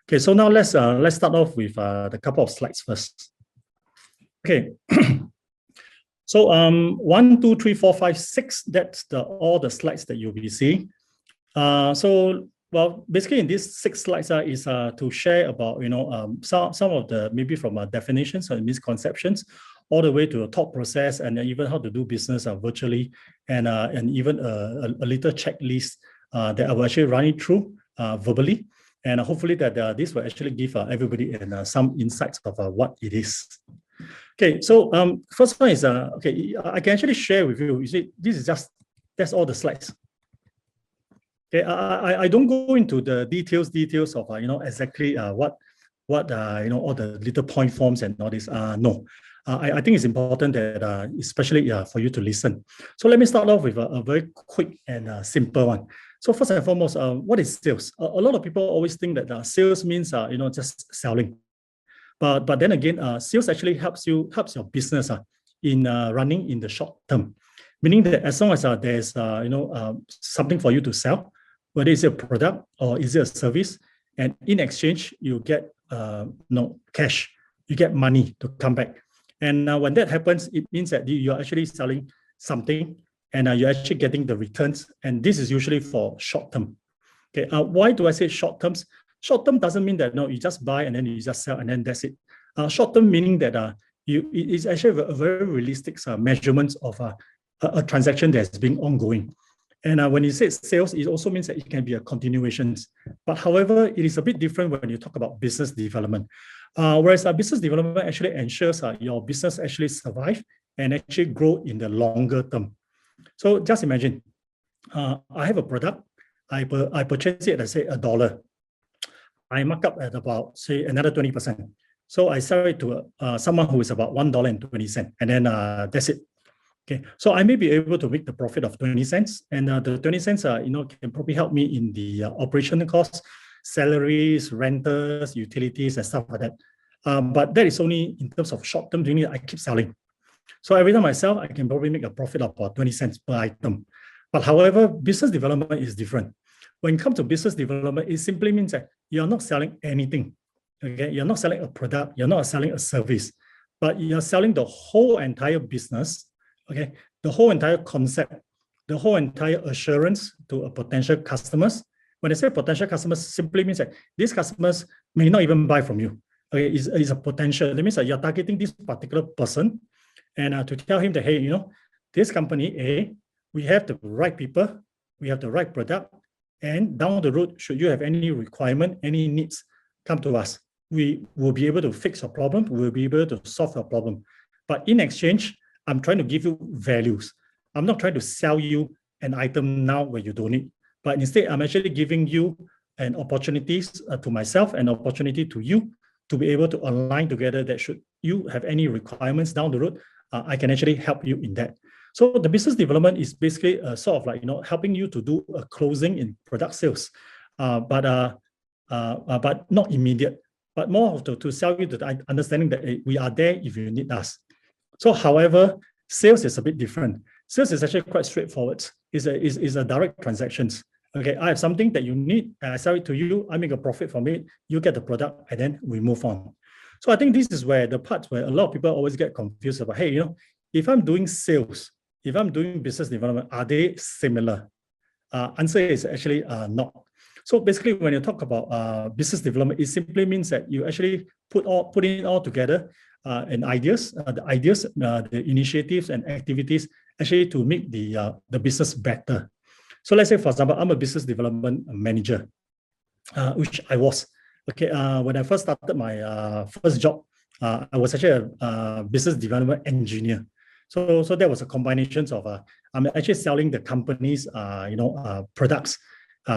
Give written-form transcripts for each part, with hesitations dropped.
Okay, so now let's start off with the couple of slides first. Okay, so 1, 2, 3, 4, 5, 6. That's all the slides that you'll be seeing. So well, basically in these 6 slides is to share about some of the maybe from definitions and misconceptions, all the way to a thought process, and even how to do business virtually, and even a little checklist that I will actually run it through verbally. And hopefully that this will actually give everybody some insights of what it is. Okay, so first one is, okay, I can actually share with you. You see, that's all the slides. Okay, I don't go into the details of exactly what all the little point forms and all this. No, I think it's important that especially for you to listen. So let me start off with a very quick and simple one. So first and foremost, what is sales? A lot of people always think that sales means just selling, but then again, sales actually helps your business in running in the short term, meaning that as long as there's something for you to sell, whether it's a product or is it a service, and in exchange you get cash, you get money to come back. And when that happens, it means that you're actually selling something, and you're actually getting the returns. And this is usually for short term. Okay, why do I say short terms? Short term doesn't mean that you just buy and then you just sell and then that's it. Short term meaning that it's actually a very realistic measurement of a transaction that's been ongoing. And when you say sales, it also means that it can be a continuation. But however, it is a bit different when you talk about business development. Whereas business development actually ensures your business actually survive and actually grow in the longer term. So just imagine, I have a product, I purchase it at, let's say, $1. I mark up at about, say, another 20%. So I sell it to someone who is about $1.20, and then that's it. Okay, so I may be able to make the profit of 20 cents, and the 20 cents, can probably help me in the operational costs, salaries, rentals, utilities, and stuff like that. But that is only in terms of short term. Doing it, I keep selling. So every time I sell, I can probably make a profit of about 20 cents per item. But however, business development is different. When it comes to business development, it simply means that you're not selling anything. Okay, you're not selling a product, you're not selling a service, but you're selling the whole entire business. Okay, the whole entire concept, the whole entire assurance to a potential customers. When I say potential customers, simply means that these customers may not even buy from you. Okay, it's a potential. That means that you're targeting this particular person, and to tell him that, hey, this company A, we have the right people, we have the right product, and down the road, should you have any requirement, any needs, come to us. We will be able to fix your problem. We'll be able to solve your problem. But in exchange, I'm trying to give you values. I'm not trying to sell you an item now where you don't need, but instead I'm actually giving you an opportunities to myself, an opportunity to you to be able to align together that should you have any requirements down the road, I can actually help you in that. So the business development is basically sort of like, helping you to do a closing in product sales, but not immediate, but more of to sell you the understanding that we are there if you need us. So, however, sales is a bit different. Sales is actually quite straightforward. It's a direct transactions. Okay, I have something that you need, and I sell it to you. I make a profit from it. You get the product, and then we move on. So I think this is where the part where a lot of people always get confused about, hey, if I'm doing sales, if I'm doing business development, are they similar? Answer is actually not. So basically, when you talk about business development, it simply means that you actually put it all together. And the initiatives and activities actually to make the business better. So let's say, for example, I'm a business development manager, which I was. Okay, when I first started my first job, I was actually a business development engineer. So that was a combination of I'm actually selling the company's products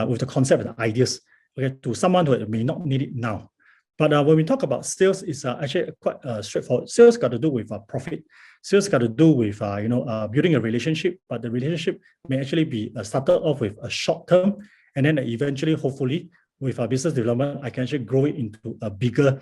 with the concept and the ideas, okay, to someone who may not need it now. But when we talk about sales, it's actually quite straightforward. Sales got to do with profit. Sales got to do with building a relationship, but the relationship may actually be started off with a short term, and then eventually, hopefully, with business development, I can actually grow it into a bigger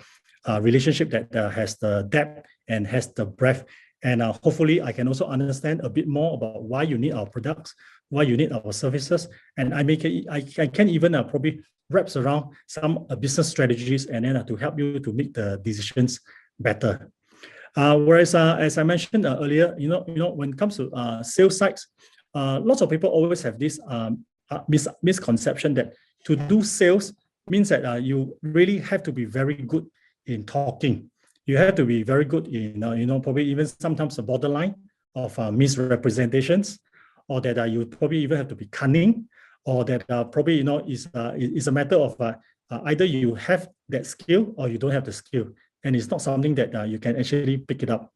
relationship that has the depth and has the breadth. And hopefully, I can also understand a bit more about why you need our products, why you need our services, and I can even probably wraps around some business strategies and then to help you to make the decisions better. Whereas, as I mentioned earlier, when it comes to sales sites, lots of people always have this misconception that to do sales means that you really have to be very good in talking. You have to be very good in, probably even sometimes a borderline of misrepresentations, or that you probably even have to be cunning, or that probably, is a matter of either you have that skill or you don't have the skill. And it's not something that you can actually pick it up.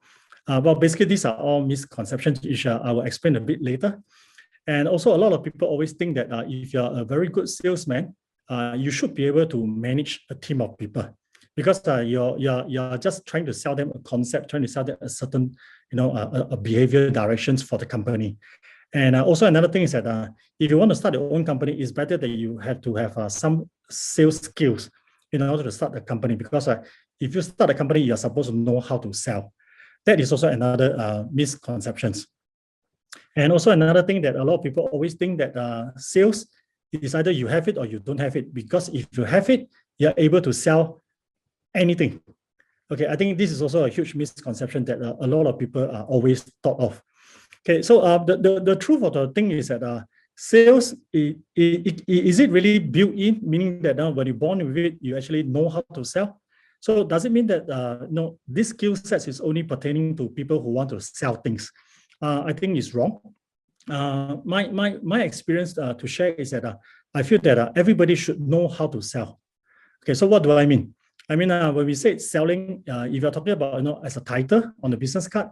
Well, basically, these are all misconceptions, which I will explain a bit later. And also, a lot of people always think that if you're a very good salesman, you should be able to manage a team of people, because you're just trying to sell them a concept, trying to sell them a certain, a behavior directions for the company. And also another thing is that if you want to start your own company, it's better that you have to have some sales skills in order to start the company, because if you start a company, you're supposed to know how to sell. That is also another misconceptions. And also another thing that a lot of people always think that sales is either you have it or you don't have it, because if you have it, you're able to sell anything. Okay, I think this is also a huge misconception that a lot of people are always thought of. Okay, so the truth of the thing is that sales, is it really built in, meaning that when you're born with it, you actually know how to sell? So does it mean that no, this skill set is only pertaining to people who want to sell things? I think it's wrong. My experience to share is that I feel that everybody should know how to sell. Okay, so what do I mean? I mean, when we say selling, if you're talking about, as a title on the business card,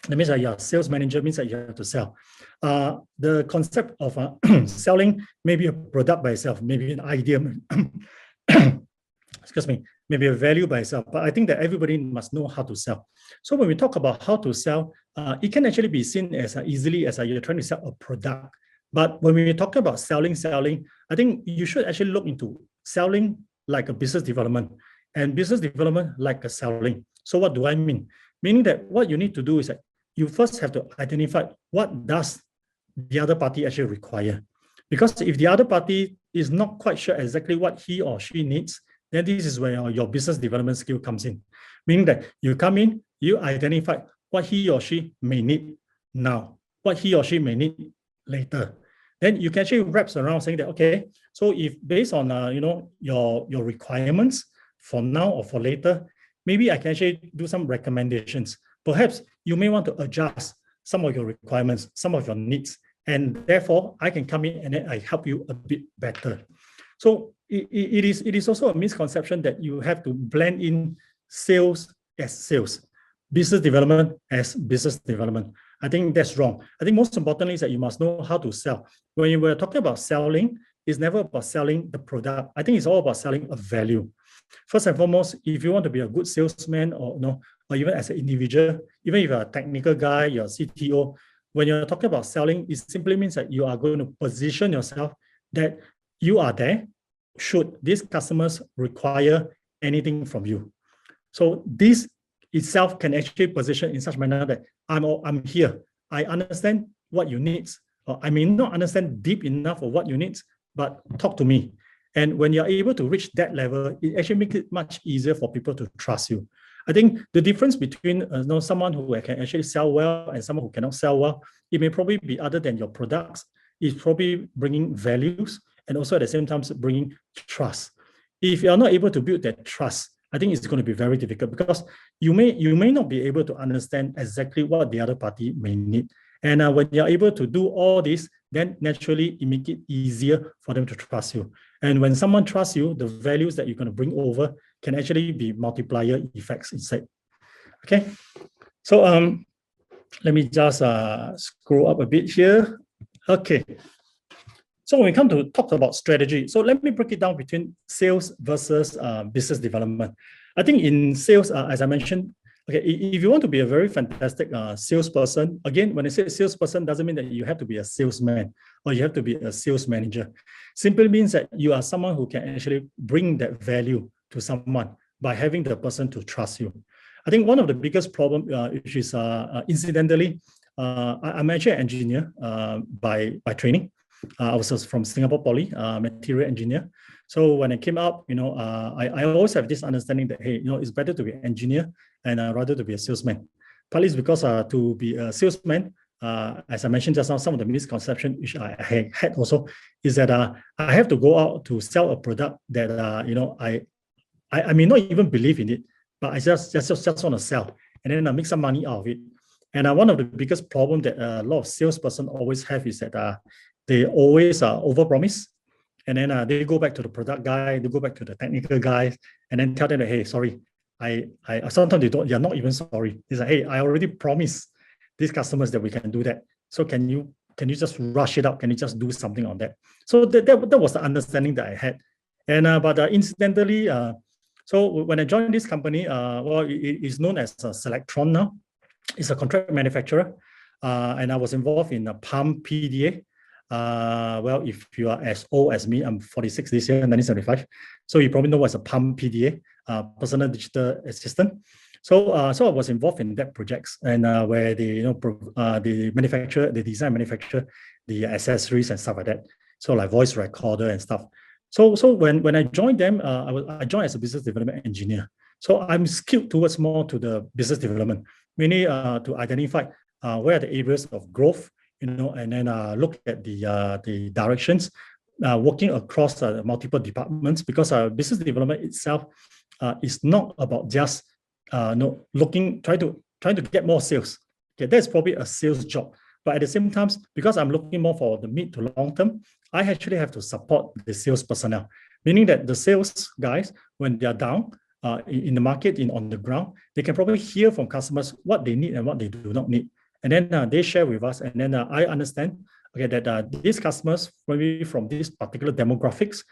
that means that you're a sales manager, means that you have to sell. The concept of selling maybe a product by itself, maybe an idea, excuse me, maybe a value by itself. But I think that everybody must know how to sell. So when we talk about how to sell, it can actually be seen as easily as you're trying to sell a product. But when we're talking about selling, I think you should actually look into selling like a business development, and business development like a selling. So what do I mean? Meaning that what you need to do is that you first have to identify what does the other party actually require. Because if the other party is not quite sure exactly what he or she needs, then this is where your business development skill comes in. Meaning that you come in, you identify what he or she may need now, what he or she may need later. Then you can actually wrap around saying that, okay, so if based on your requirements for now or for later, maybe I can actually do some recommendations. Perhaps you may want to adjust some of your requirements, some of your needs, and therefore I can come in and then I help you a bit better. So it is also a misconception that you have to blend in sales as sales, business development as business development. I think that's wrong. I think most importantly is that you must know how to sell. When you were talking about selling, it's never about selling the product. I think it's all about selling a value. First and foremost, if you want to be a good salesman, or even as an individual, even if you're a technical guy, you're a CTO, when you're talking about selling, it simply means that you are going to position yourself that you are there should these customers require anything from you. So this itself can actually position in such a manner that I'm here. I understand what you need, or I may not understand deep enough of what you need, but talk to me. And when you're able to reach that level, it actually makes it much easier for people to trust you. I think the difference between someone who can actually sell well and someone who cannot sell well, it may probably be other than your products. It's probably bringing values and also at the same time bringing trust. If you're not able to build that trust, I think it's going to be very difficult, because you may not be able to understand exactly what the other party may need. And when you're able to do all this, then naturally it makes it easier for them to trust you. And when someone trusts you, the values that you're going to bring over can actually be multiplier effects inside. Okay, so let me just scroll up a bit here. Okay, so when we come to talk about strategy, so let me break it down between sales versus business development. I think in sales, as I mentioned, okay, if you want to be a very fantastic salesperson, again, when I say salesperson, doesn't mean that you have to be a salesman or you have to be a sales manager. Simply means that you are someone who can actually bring that value to someone by having the person to trust you. I think one of the biggest problems, which is incidentally, I'm actually an engineer by training. I was from Singapore Poly, material engineer. So when I came up, I always have this understanding that, hey, it's better to be an engineer and rather to be a salesman. Partly it's because to be a salesman, as I mentioned just now, some of the misconception which I had also is that I have to go out to sell a product that I may not even believe in it, but I just want to sell and then make some money out of it. And one of the biggest problems that a lot of salesperson always have is that they always overpromise, and then they go back to the product guy, they go back to the technical guys, and then tell them that, hey, sorry, I sometimes they're not even sorry. It's like, hey, I already promised these customers that we can do that. So can you just rush it up? Can you just do something on that? So that was the understanding that I had. And but incidentally, so when I joined this company, well, it is known as Selectron now. It's a contract manufacturer, and I was involved in a pump PDA. Well, if you are as old as me, I'm 46 this year, 1975. So you probably know what's a pump PDA, personal digital assistant. So I was involved in that projects, and where they manufacture, they design, manufacture the accessories and stuff like that. So like voice recorder and stuff. So when I joined them, I joined as a business development engineer. So I'm skilled towards more to the business development, mainly to identify where are the areas of growth, and then look at the directions, working across multiple departments, because business development itself is not about just trying to get more sales. Okay, that's probably a sales job. But at the same time, because I'm looking more for the mid to long term, I actually have to support the sales personnel, meaning that the sales guys, when they are down in the market, on the ground, they can probably hear from customers what they need and what they do not need. And then they share with us, and then I understand, okay, that these customers, maybe from these particular demographics,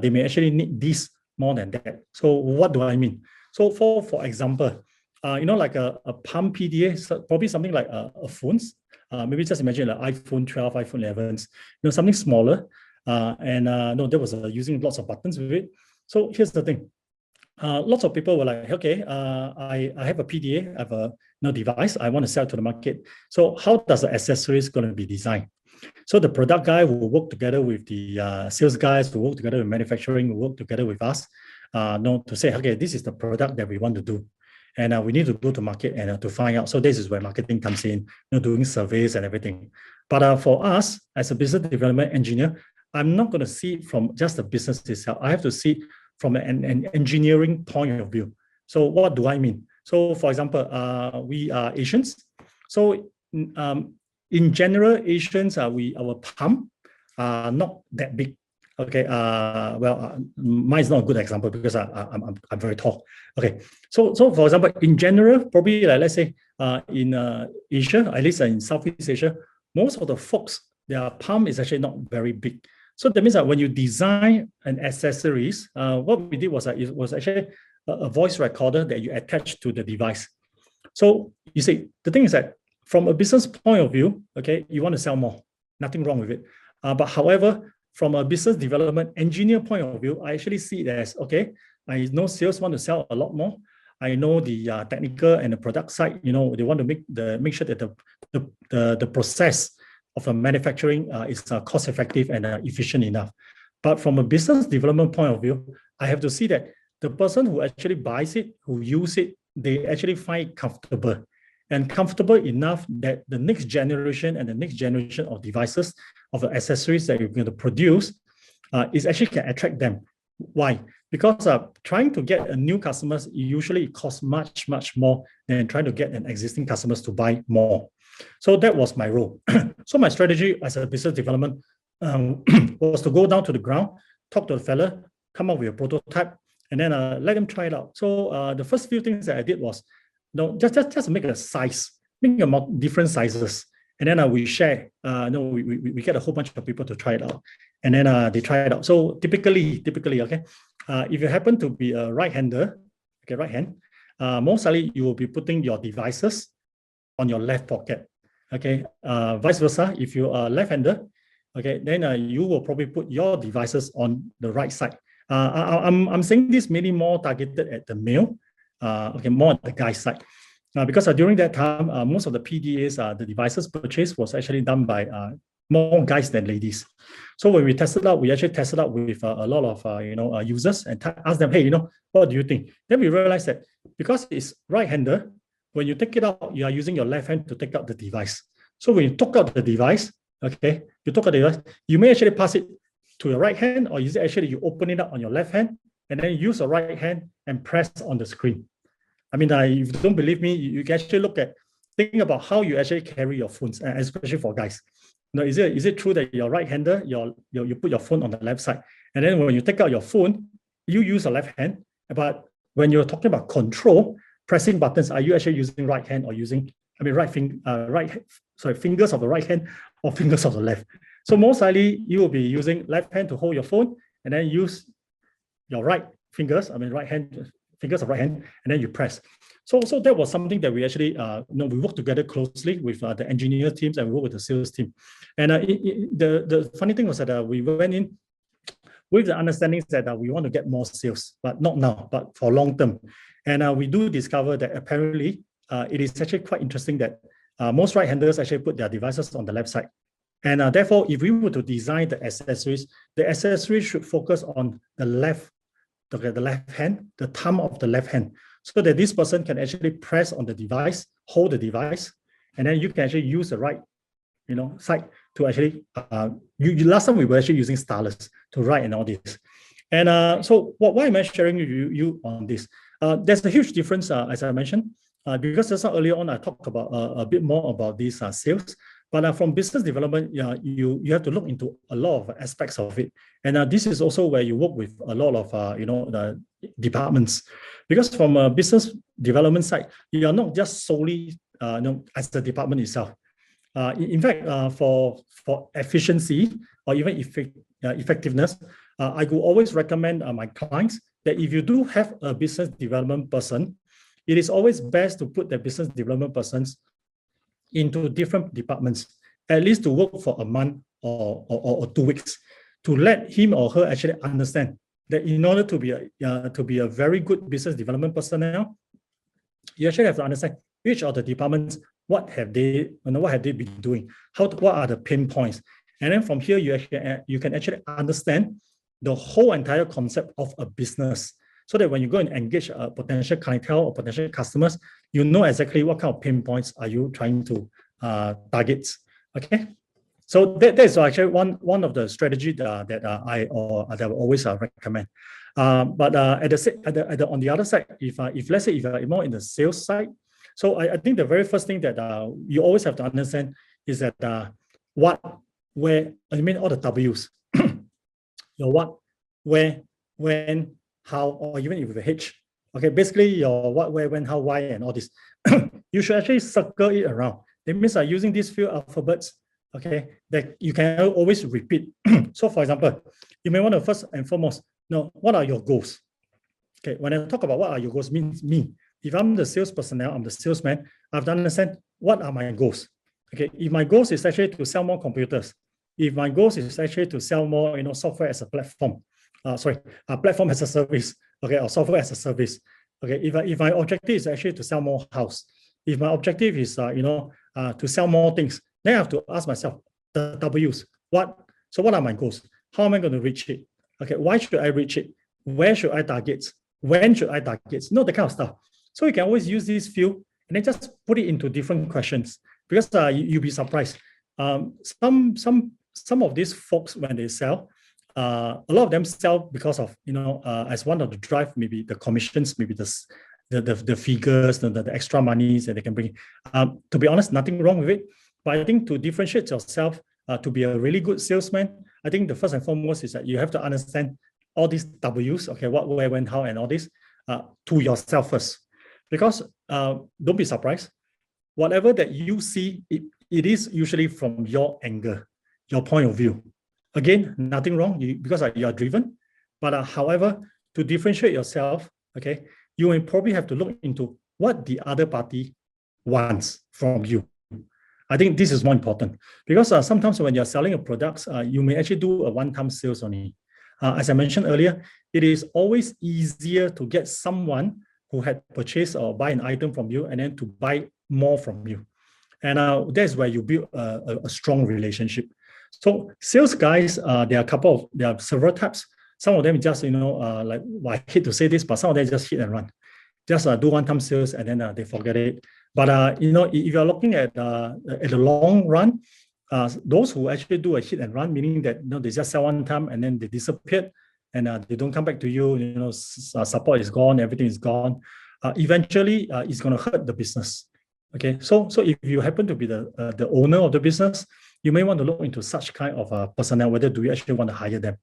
they may actually need this more than that. So what do I mean? So for example, like a pump PDA, so probably something like a phones. Maybe just imagine like iPhone 12, iPhone 11s, something smaller. There was using lots of buttons with it. So here's the thing. Lots of people were like, okay, I have a PDA, I have a device, I want to sell to the market. So how does the accessories going to be designed? So the product guy will work together with the sales guys, will work together with manufacturing, will work together with us, to say, okay, this is the product that we want to do. And we need to go to market and to find out. So this is where marketing comes in, doing surveys and everything. But for us, as a business development engineer, I'm not going to see it from just the business itself. I have to see it from an engineering point of view. So what do I mean? So for example, we are Asians. So in general, Asians, our pump are not that big. Okay, mine is not a good example because I'm very tall. Okay, so for example, in general, probably let's say in Asia, at least in Southeast Asia, most of the folks, their palm is actually not very big. So that means that when you design an accessories, what we did was it was actually a voice recorder that you attach to the device. So you see, the thing is that from a business point of view, okay, you want to sell more, nothing wrong with it. But however, from a business development engineer point of view, I actually see it as, okay, I know sales want to sell a lot more. I know the technical and the product side, they want to make sure that the process of a manufacturing is cost effective and efficient enough. But from a business development point of view, I have to see that the person who actually buys it, who use it, they actually find it comfortable and comfortable enough that the next generation and the next generation of devices, of the accessories that you're going to produce, is actually can attract them. Why? Because trying to get a new customers, usually it costs much, much more than trying to get an existing customers to buy more. So that was my role. So my strategy as a business development was to go down to the ground, talk to the fella, come up with a prototype, and then let them try it out. So the first few things that I did was, just make a size, make different sizes, and then we share. We get a whole bunch of people to try it out, and then they try it out. So typically, okay, if you happen to be a right-hander, okay, right hand, most likely you will be putting your devices on your left pocket. Okay, vice versa, if you are left-hander, okay, then you will probably put your devices on the right side. I'm saying this mainly more targeted at the male, okay, more at the guy side. Because during that time, most of the PDAs, the devices purchase was actually done by more guys than ladies. So when we tested out, we actually tested out with a lot of users and asked them, hey, what do you think? Then we realized that because it's right-hander, when you take it out, you are using your left hand to take out the device. So when you took out the device, okay, you may actually pass it to your right hand, or is it actually you open it up on your left hand and then use your right hand and press on the screen. I mean, if you don't believe me, you can actually think about how you actually carry your phones, especially for guys. Is it true that you're right-hander, you put your phone on the left side, and then when you take out your phone, you use the left hand, but when you're talking about control, pressing buttons, are you actually using right hand or using, fingers of the right hand or fingers of the left? So most likely you will be using left hand to hold your phone and then use your right fingers, fingers of right hand, and then you press. So that was something that we actually, we worked together closely with the engineer teams, and we worked with the sales team. And the funny thing was that we went in with the understanding that we want to get more sales, but not now, but for long term. And we do discover that apparently it is actually quite interesting that most right-handers actually put their devices on the left side. And therefore, if we were to design the accessories should focus on the left hand, the thumb of the left hand, so that this person can actually press on the device, hold the device, and then you can actually use the right, side to actually. Last time we were actually using stylus to write and all this. And so why am I sharing you on this? There's a huge difference, as I mentioned, because just earlier on I talked about a bit more about these sales. But from business development, you have to look into a lot of aspects of it. And this is also where you work with a lot of, the departments. Because from a business development side, you are not just solely, as the department itself. In fact, for efficiency or even effectiveness, I will always recommend my clients that if you do have a business development person, it is always best to put the business development persons into different departments, at least to work for a month or 2 weeks, to let him or her actually understand that in order to be a very good business development personnel, you actually have to understand which of the departments, what have they been doing, what are the pain points, and then from here you can actually understand the whole entire concept of a business, so that when you go and engage a potential clientele or potential customers, you know exactly what kind of pain points are you trying to target. Okay, so that is actually one of the strategy that I will always recommend. But on the other side, if let's say if you're more in the sales side, so I think the very first thing that you always have to understand is that what, where, all the W's, your what, where, when, how, or even if with a H. Okay, basically your what, where, when, how, why, and all this. You should actually circle it around. That means using these few alphabets, okay, that you can always repeat. So for example, you may want to first and foremost know what are your goals. Okay, when I talk about what are your goals, means me. If I'm the sales personnel, I'm the salesman, I have to understand what are my goals. Okay, if my goals is actually to sell more computers, if my goals is actually to sell more, software as a platform, platform as a service, okay, or software as a service. Okay, if my objective is actually to sell more house, if my objective is to sell more things, then I have to ask myself the W's. What are my goals? How am I going to reach it? Okay, why should I reach it? Where should I target? When should I target? That kind of stuff. So you can always use these few and then just put it into different questions, because you'll be surprised. Some of these folks, when they sell, a lot of them sell because of, as one of the drive, maybe the commissions, maybe the figures, the extra monies that they can bring. To be honest, nothing wrong with it. But I think to differentiate yourself, to be a really good salesman, I think the first and foremost is that you have to understand all these W's, okay, what, where, when, how, and all this, to yourself first. Because don't be surprised, whatever that you see, it is usually from your angle, your point of view. Again, nothing wrong because you are driven. But however, to differentiate yourself, okay, you will probably have to look into what the other party wants from you. I think this is more important, because sometimes when you're selling a product, you may actually do a one-time sales only. As I mentioned earlier, it is always easier to get someone who had purchased or buy an item from you and then to buy more from you. And that's where you build a strong relationship. So sales guys, there are several types. Some of them just, like, well, I hate to say this, but some of them just hit and run. Just do one-time sales and then they forget it. But if you're looking at the long run, those who actually do a hit and run, meaning that they just sell one time and then they disappear and they don't come back to you. Support is gone, everything is gone. Eventually, it's going to hurt the business. Okay, so if you happen to be the owner of the business, you may want to look into such kind of personnel. Whether do you actually want to hire them?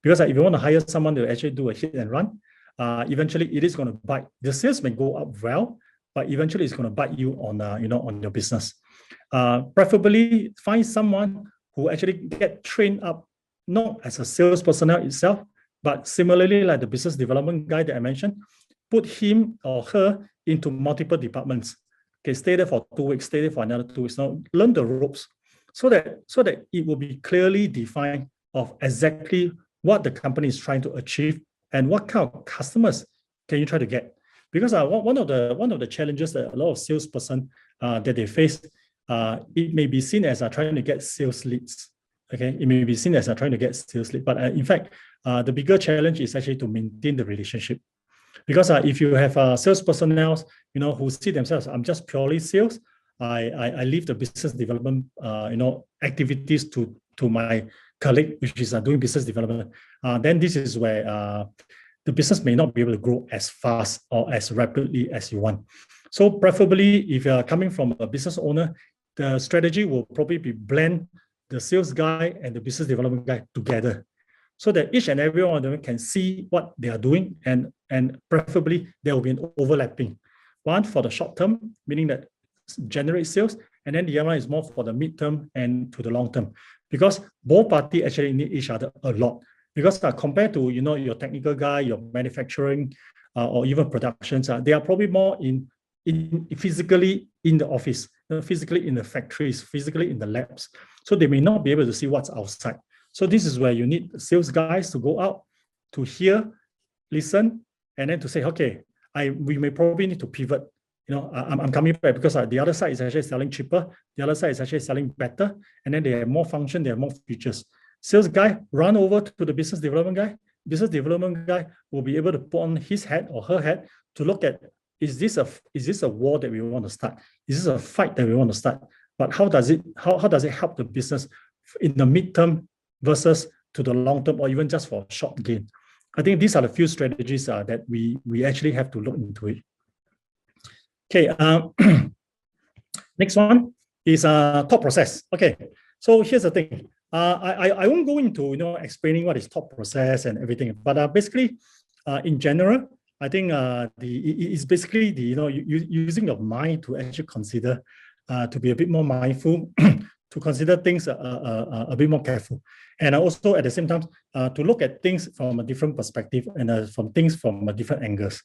Because if you want to hire someone to actually do a hit and run, eventually it is going to bite. The sales may go up well, but eventually it's going to bite you on on your business. Preferably find someone who actually get trained up not as a sales personnel itself, but similarly like the business development guy that I mentioned, put him or her into multiple departments. Okay, stay there for 2 weeks, stay there for another 2 weeks. Now learn the ropes so that it will be clearly defined of exactly what the company is trying to achieve and what kind of customers can you try to get. Because one of the challenges that a lot of salesperson that they face, it may be seen as trying to get sales leads. Okay, it may be seen as trying to get sales leads, but in fact, the bigger challenge is actually to maintain the relationship. Because if you have sales personnel, who see themselves, I'm just purely sales. I leave the business development, activities to my colleague, which is doing business development. Then this is where the business may not be able to grow as fast or as rapidly as you want. So preferably, if you're coming from a business owner, the strategy will probably be blend the sales guy and the business development guy together, so that each and every one of them can see what they are doing, and preferably there will be an overlapping. One for the short term, meaning that generate sales, and then the other one is more for the midterm and to the long term, because both parties actually need each other a lot. Because compared to your technical guy, your manufacturing, or even productions, they are probably more in physically in the office, physically in the factories, physically in the labs. So they may not be able to see what's outside. So this is where you need sales guys to go out to hear, listen, and then to say, okay, we may probably need to pivot. I'm coming back because the other side is actually selling cheaper. The other side is actually selling better. And then they have more function, they have more features. Sales guy run over to the business development guy. Business development guy will be able to put on his hat or her hat to look at, is this a war that we want to start? Is this a fight that we want to start? But how does it help the business in the midterm versus to the long term, or even just for a short gain? I think these are the few strategies that we actually have to look into it. Okay, next one is thought process. Okay, so here's the thing. I won't go into explaining what is thought process and everything, but basically, in general, I think it's basically using your mind to actually consider, to be a bit more mindful, to consider things a bit more careful, and also at the same time to look at things from a different perspective and from things from different angles.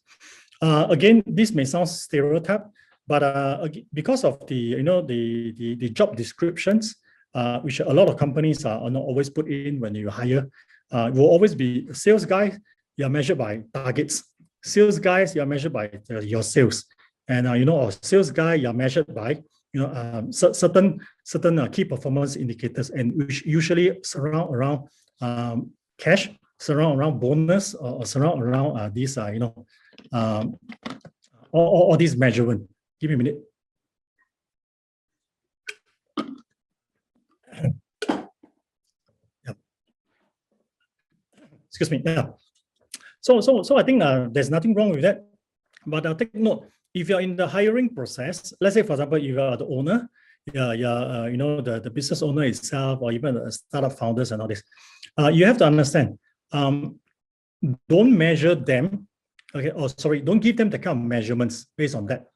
Again, this may sound stereotype, but because of the job descriptions, which a lot of companies are not always put in when you hire, will always be sales guys. You are measured by targets. Sales guys, you are measured by your sales, and a sales guy, you are measured by certain key performance indicators, and which usually surround around cash, surround around bonus, or surround around these all these measurement. Give me a minute. Yeah. Excuse me. Yeah. So I think there's nothing wrong with that, but take note. If you're in the hiring process, let's say, for example, you are the owner, the business owner itself, or even the startup founders and all this, you have to understand, don't measure them, okay, or sorry, don't give them the kind of measurements based on that.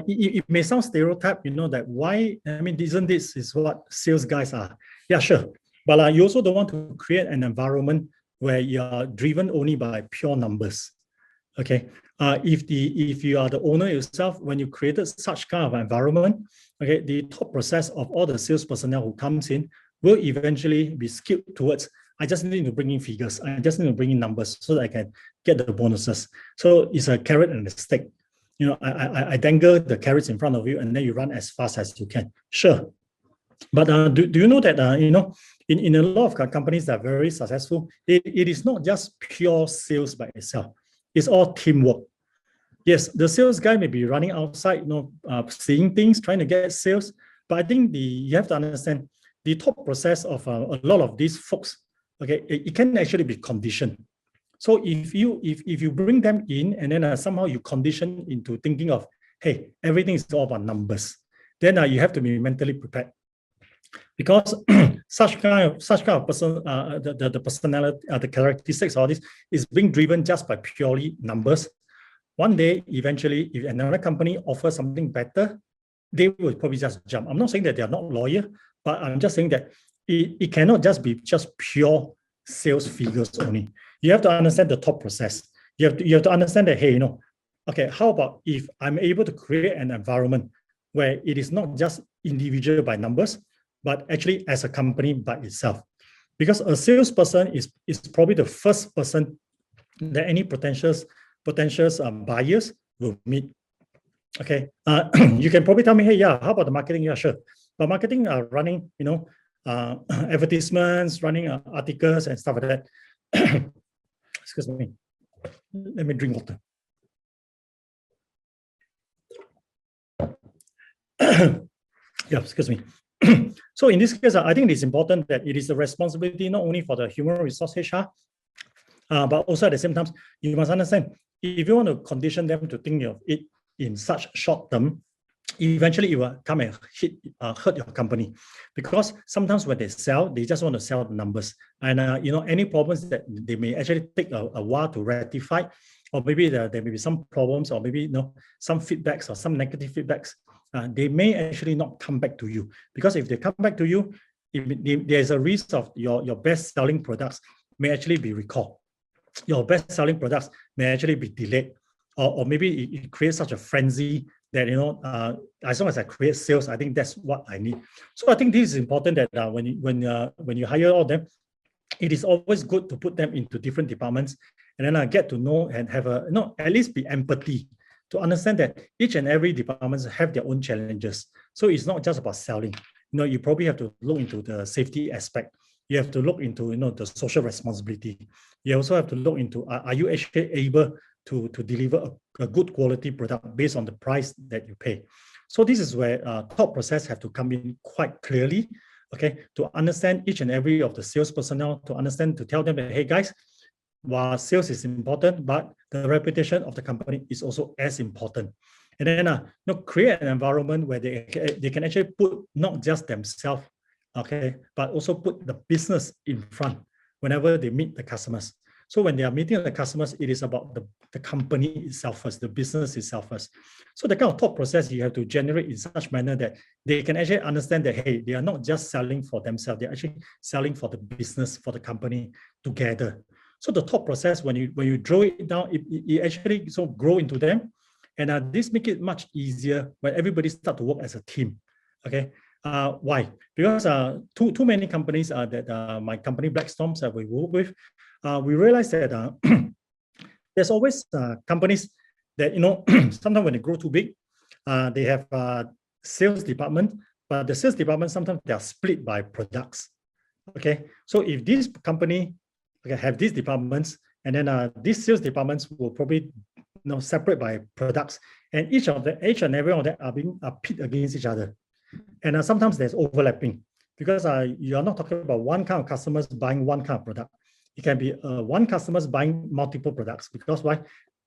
It may sound stereotype, that why, isn't this is what sales guys are? Yeah, sure. But you also don't want to create an environment where you're driven only by pure numbers. Okay, if you are the owner yourself, when you created such kind of environment, okay, the thought process of all the sales personnel who comes in will eventually be skewed towards, I just need to bring in figures, I just need to bring in numbers so that I can get the bonuses. So it's a carrot and a stick. I dangle the carrots in front of you, and then you run as fast as you can. Sure, But do you know that, in a lot of companies that are very successful, it is not just pure sales by itself. It's all teamwork. Yes, the sales guy may be running outside, seeing things, trying to get sales. But I think you have to understand the thought process of a lot of these folks. Okay, it can actually be conditioned. So if you bring them in and then somehow you condition into thinking of, hey, everything is all about numbers, then you have to be mentally prepared. Because such kind of person, the personality, the characteristics, all this is being driven just by purely numbers. One day, eventually, if another company offers something better, they will probably just jump. I'm not saying that they are not loyal, but I'm just saying that it cannot just be just pure sales figures only. You have to understand the thought process. You have to understand that, hey, okay, how about if I'm able to create an environment where it is not just individual by numbers, but actually as a company by itself? Because a salesperson is probably the first person that any potential buyers will meet. Okay, you can probably tell me, hey, yeah, how about the marketing? Yeah, sure. But marketing are running, advertisements, running articles and stuff like that. Excuse me. Let me drink water. Yeah, excuse me. So in this case, I think it's important that it is a responsibility not only for the human resource HR, but also at the same time, you must understand, if you want to condition them to think of it in such short term, eventually it will come and hurt your company. Because sometimes when they sell, they just want to sell the numbers. And any problems that they may actually take a while to rectify, or maybe there may be some problems, or maybe some feedbacks or some negative feedbacks, they may actually not come back to you. Because if they come back to you, there's a risk of your best selling products may actually be recalled. Your best selling products may actually be delayed, or maybe it creates such a frenzy that as long as I create sales, I think that's what I need. So I think this is important that when you hire all of them, it is always good to put them into different departments and then get to know and have at least be empathy to understand that each and every department have their own challenges. So it's not just about selling. You probably have to look into the safety aspect. You have to look into the social responsibility. You also have to look into are you actually able to deliver a good quality product based on the price that you pay. So this is where thought process have to come in quite clearly, okay, to understand each and every of the sales personnel, to tell them that, hey guys, while sales is important, but the reputation of the company is also as important. And then create an environment where they can actually put not just themselves, okay, but also put the business in front whenever they meet the customers. So when they are meeting the customers, it is about the company itself first, the business itself first. So the kind of thought process you have to generate in such manner that they can actually understand that, hey, they are not just selling for themselves, they're actually selling for the business, for the company together. So the thought process, when you draw it down, it actually grow into them. And this make it much easier when everybody start to work as a team, okay? Why? Because too many companies that my company BlackStorm that we work with, we realize that there's always companies that sometimes when they grow too big, they have sales department, but the sales department sometimes they are split by products. Okay, so if this company have these departments, and then these sales departments will probably separate by products, and each and every one of them are being pit against each other. And sometimes there's overlapping because you are not talking about one kind of customers buying one kind of product. It can be one customers buying multiple products, because why?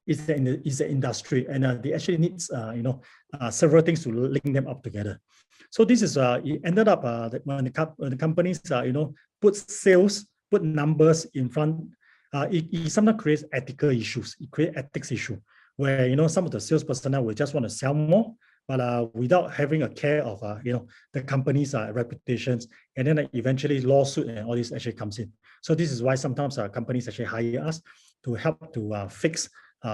It's the industry, and they actually needs several things to link them up together. So this is it ended up that when the companies put sales, put numbers in front, it sometimes creates ethical issues. It creates ethics issue where some of the sales personnel will just want to sell more, but without having a care of the company's reputations, and then eventually lawsuit and all this actually comes in. So this is why sometimes companies actually hire us to help to fix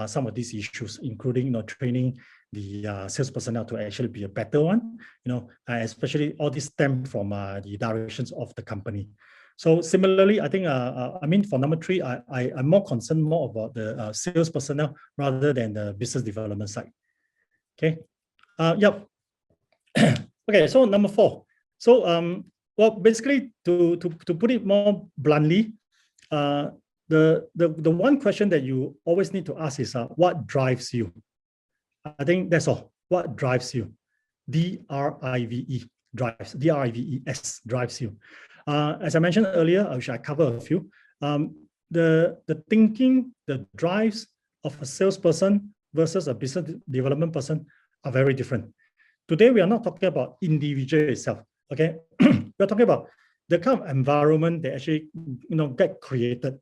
some of these issues, including training the sales personnel to actually be a better one. Especially all this stem from the directions of the company. So similarly, I think for number 3, I'm more concerned about the sales personnel rather than the business development side. Okay. Yep. Okay, so number 4, So, well, basically, to put it more bluntly, the one question that you always need to ask is, what drives you? I think that's all. What drives you? D-R-I-V-E, drives. D-R-I-V-E-S, drives you. As I mentioned earlier, I cover a few. The thinking, the drives of a salesperson versus a business development person are very different. Today, we are not talking about individual itself, okay? We're talking about the kind of environment that actually, get created.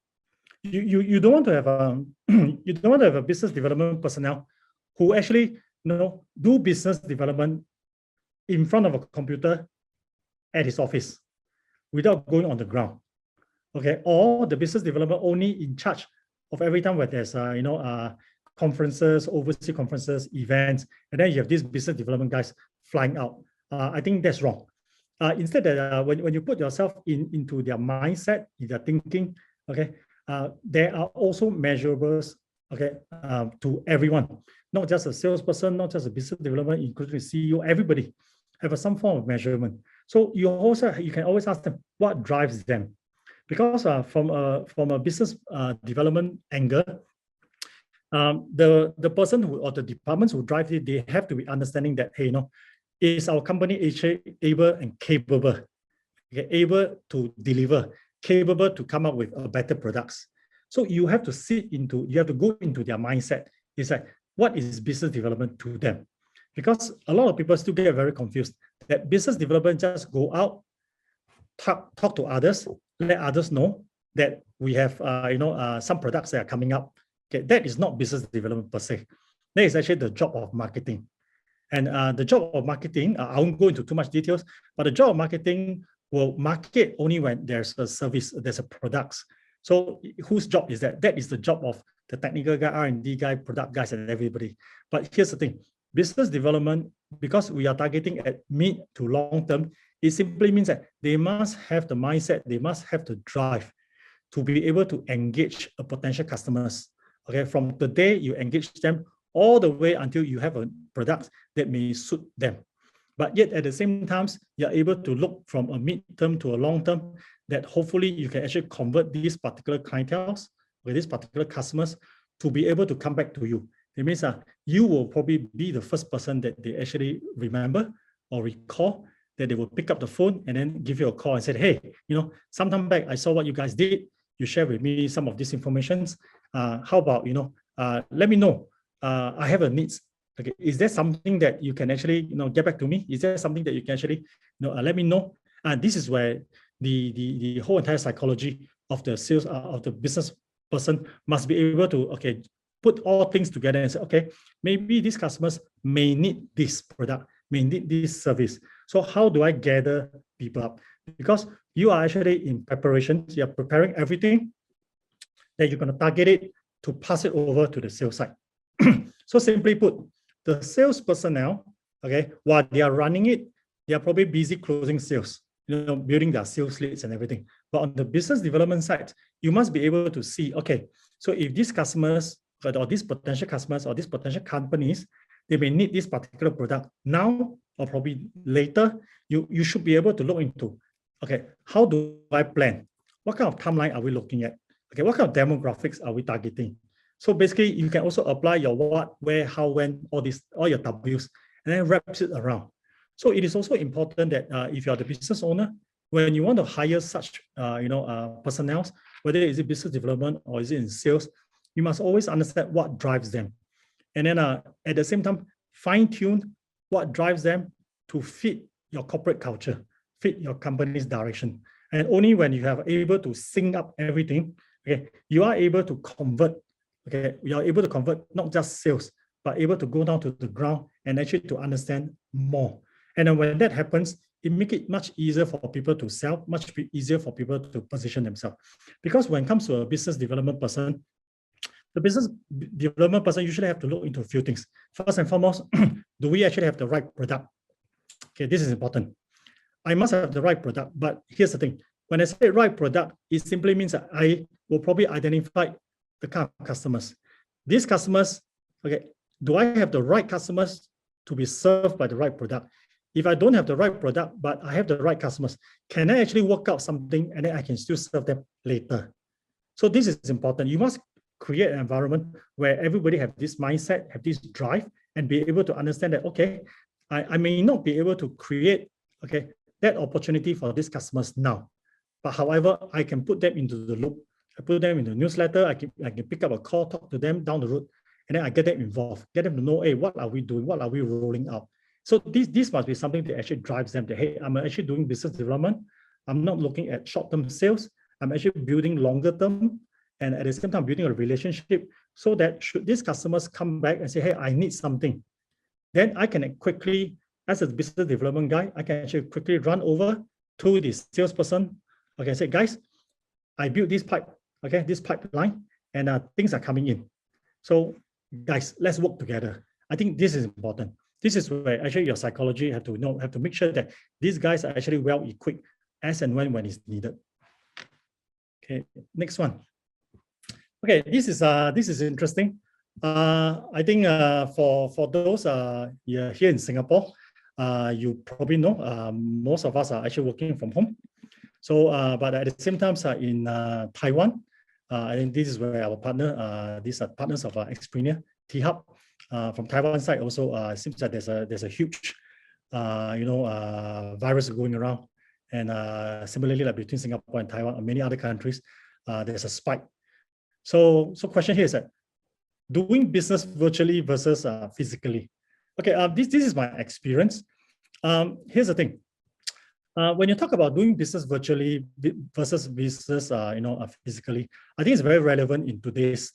You don't want to have a you don't want to have a business development personnel who actually do business development in front of a computer at his office without going on the ground, okay? Or the business development only in charge of every time where there's conferences, overseas conferences, events, and then you have these business development guys flying out. I think that's wrong. Instead, when you put yourself into their mindset, in their thinking, okay, there are also measurables, okay, to everyone, not just a salesperson, not just a business development, including the CEO, everybody have some form of measurement. So you can always ask them what drives them, because from a business development angle, the person or the departments who drive it, they have to be understanding that, hey, is our company actually able and capable, okay, able to deliver, capable to come up with better products. So you have to go into their mindset. It's like, what is business development to them? Because a lot of people still get very confused that business development just go out, talk to others, let others know that we have some products that are coming up. Okay, that is not business development per se. That is actually the job of marketing. And the job of marketing, I won't go into too much details, but the job of marketing will market only when there's a service, there's a product. So whose job is that? That is the job of the technical guy, R&D guy, product guys, and everybody. But here's the thing, business development, because we are targeting at mid to long term, it simply means that they must have the mindset, they must have the drive to be able to engage a potential customers. Okay, from the day you engage them all the way until you have a product that may suit them. But yet at the same time, you're able to look from a mid-term to a long-term that hopefully you can actually convert these particular clienteles with these particular customers to be able to come back to you. It means you will probably be the first person that they actually remember or recall, that they will pick up the phone and then give you a call and say, hey, sometime back I saw what you guys did. You share with me some of these informations. How about, let me know. I have a needs. Okay, is there something that you can actually, get back to me? Is there something that you can actually, let me know? And this is where the whole entire psychology of the sales of the business person must be able to, okay, put all things together and say, okay, maybe these customers may need this product, may need this service. So how do I gather people up? Because you are actually in preparation, you are preparing everything that you're going to target it to pass it over to the sales side. So simply put, the sales personnel, okay, while they are running it, they are probably busy closing sales, building their sales leads and everything. But on the business development side, you must be able to see, okay, so if these customers or these potential customers or these potential companies, they may need this particular product now or probably later, you should be able to look into, okay, how do I plan? What kind of timeline are we looking at? Okay, what kind of demographics are we targeting? So basically, you can also apply your what, where, how, when, all your W's, and then wrap it around. So it is also important that if you are the business owner, when you want to hire such personnel, whether is it business development or is it in sales, you must always understand what drives them. And then at the same time, fine-tune what drives them to fit your corporate culture, fit your company's direction. And only when you have able to sync up everything, okay, you are able to convert. Okay, you are able to convert not just sales, but able to go down to the ground and actually to understand more. And then when that happens, it makes it much easier for people to sell, much easier for people to position themselves. Because when it comes to a business development person, the business development person usually have to look into a few things. First and foremost, do we actually have the right product? Okay, this is important. I must have the right product, but here's the thing. When I say right product, it simply means that I will probably identify the kind of customers. These customers, okay, do I have the right customers to be served by the right product? if I don't have the right product, but I have the right customers, can I actually work out something and then I can still serve them later? So this is important. You must create an environment where everybody have this mindset, have this drive, and be able to understand that, okay, I may not be able to create, okay, that opportunity for these customers now. But however, I can put them into the loop. I put them in the newsletter. I can pick up a call, talk to them down the road, and then I get them involved, get them to know, hey, what are we doing? What are we rolling out? So this must be something that actually drives them that, hey, I'm actually doing business development. I'm not looking at short-term sales. I'm actually building longer term, and at the same time building a relationship, so that should these customers come back and say, hey, I need something, then I can quickly, as a business development guy, I can actually quickly run over to the salesperson. Okay, say, guys, I built this pipe, okay, this pipeline, and things are coming in. So guys, let's work together. I think this is important. This is where actually your psychology have to make sure that these guys are actually well equipped as and when it's needed. Okay, next one. Okay, this is interesting. I think for those here in Singapore, you probably know most of us are actually working from home. So, but at the same time, in Taiwan, I think this is where our partner, these are partners of Xpreneur, T-Hub, from Taiwan side also seems that there's a huge, virus going around, and similarly, like between Singapore and Taiwan and many other countries, there's a spike. So question here is that doing business virtually versus physically. Okay, this is my experience. Here's the thing. When you talk about doing business virtually versus business, physically, I think it's very relevant in today's